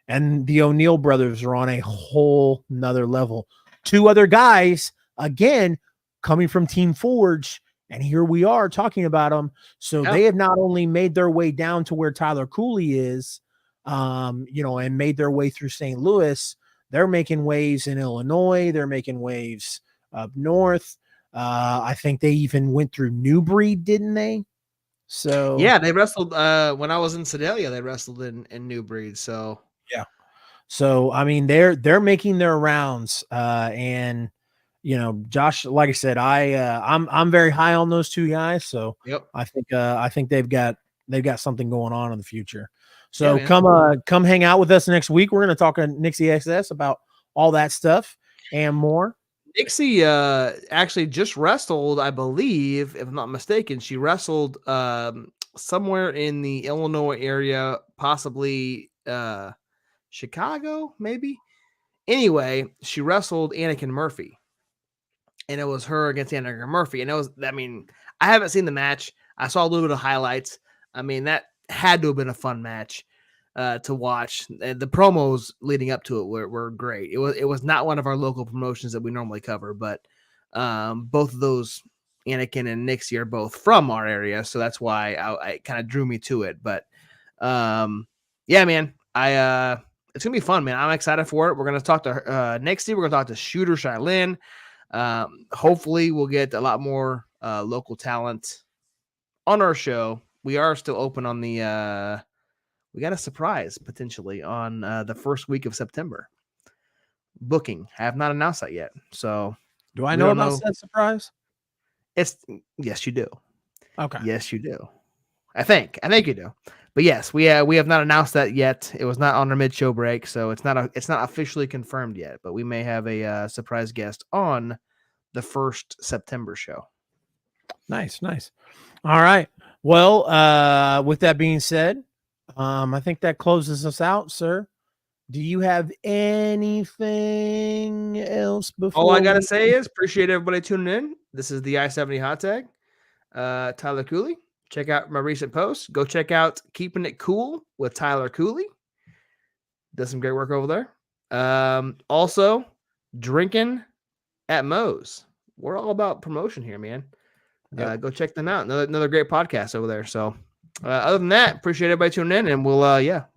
and the O'Neill brothers are on a whole nother level. 2 other guys, again, coming from Team Forge And here we are talking about them. So they have not only made their way down to where Tyler Cooley is, and made their way through St. Louis. They're making waves in Illinois. They're making waves up north. I think they even went through New Breed, didn't they? So yeah, they wrestled when I was in Sedalia. They wrestled in New Breed. So yeah. So I mean, they're making their rounds, and Josh, like I said, I'm very high on those two guys. So I think they've got something going on in the future. So come hang out with us next week. We're going to talk to Nixie XS about all that stuff and more. Nixie actually just wrestled, I believe, if I'm not mistaken. She wrestled somewhere in the Illinois area, possibly Chicago, maybe. Anyway, she wrestled Anakin Murphy, and it was her against Anakin Murphy. And I haven't seen the match. I saw a little bit of highlights. I mean, that had to have been a fun match to watch. The promos leading up to it were great. It was not one of our local promotions that we normally cover, but both of those, Anakin and Nixie, are both from our area, so that's why it kind of drew me to it. But yeah, man, it's gonna be fun, man. I'm excited for it. We're gonna talk to Nixie. We're gonna talk to Shooter Shailin. Hopefully, we'll get a lot more local talent on our show. We are still open on the. We got a surprise potentially on the first week of September. Booking. I have not announced that yet. So, do I know about that surprise? Yes, you do. Okay. Yes, you do. I think you do. But yes, we have not announced that yet. It was not on our mid-show break, so it's not officially confirmed yet. But we may have a surprise guest on the 1st September show. Nice. All right. Well, with that being said, I think that closes us out, sir. Do you have anything else before? All I gotta say is appreciate everybody tuning in. This is the I-70 Hot Tag. Tyler Cooley. Check out my recent posts. Go check out Keeping It Cool with Tyler Cooley. Does some great work over there. Also, Drinking at Moe's. We're all about promotion here, man. Go check them out. Another great podcast over there. So, other than that, appreciate everybody tuning in, and we'll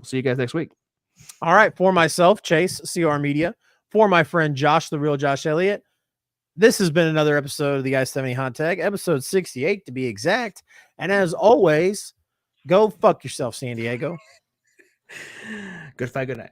see you guys next week. All right. For myself, Chase, CR Media. For my friend Josh, the real Josh Elliott. This has been another episode of the I-70 Hot Tag, episode 68 to be exact. And as always, go fuck yourself, San Diego. Good fight, good night.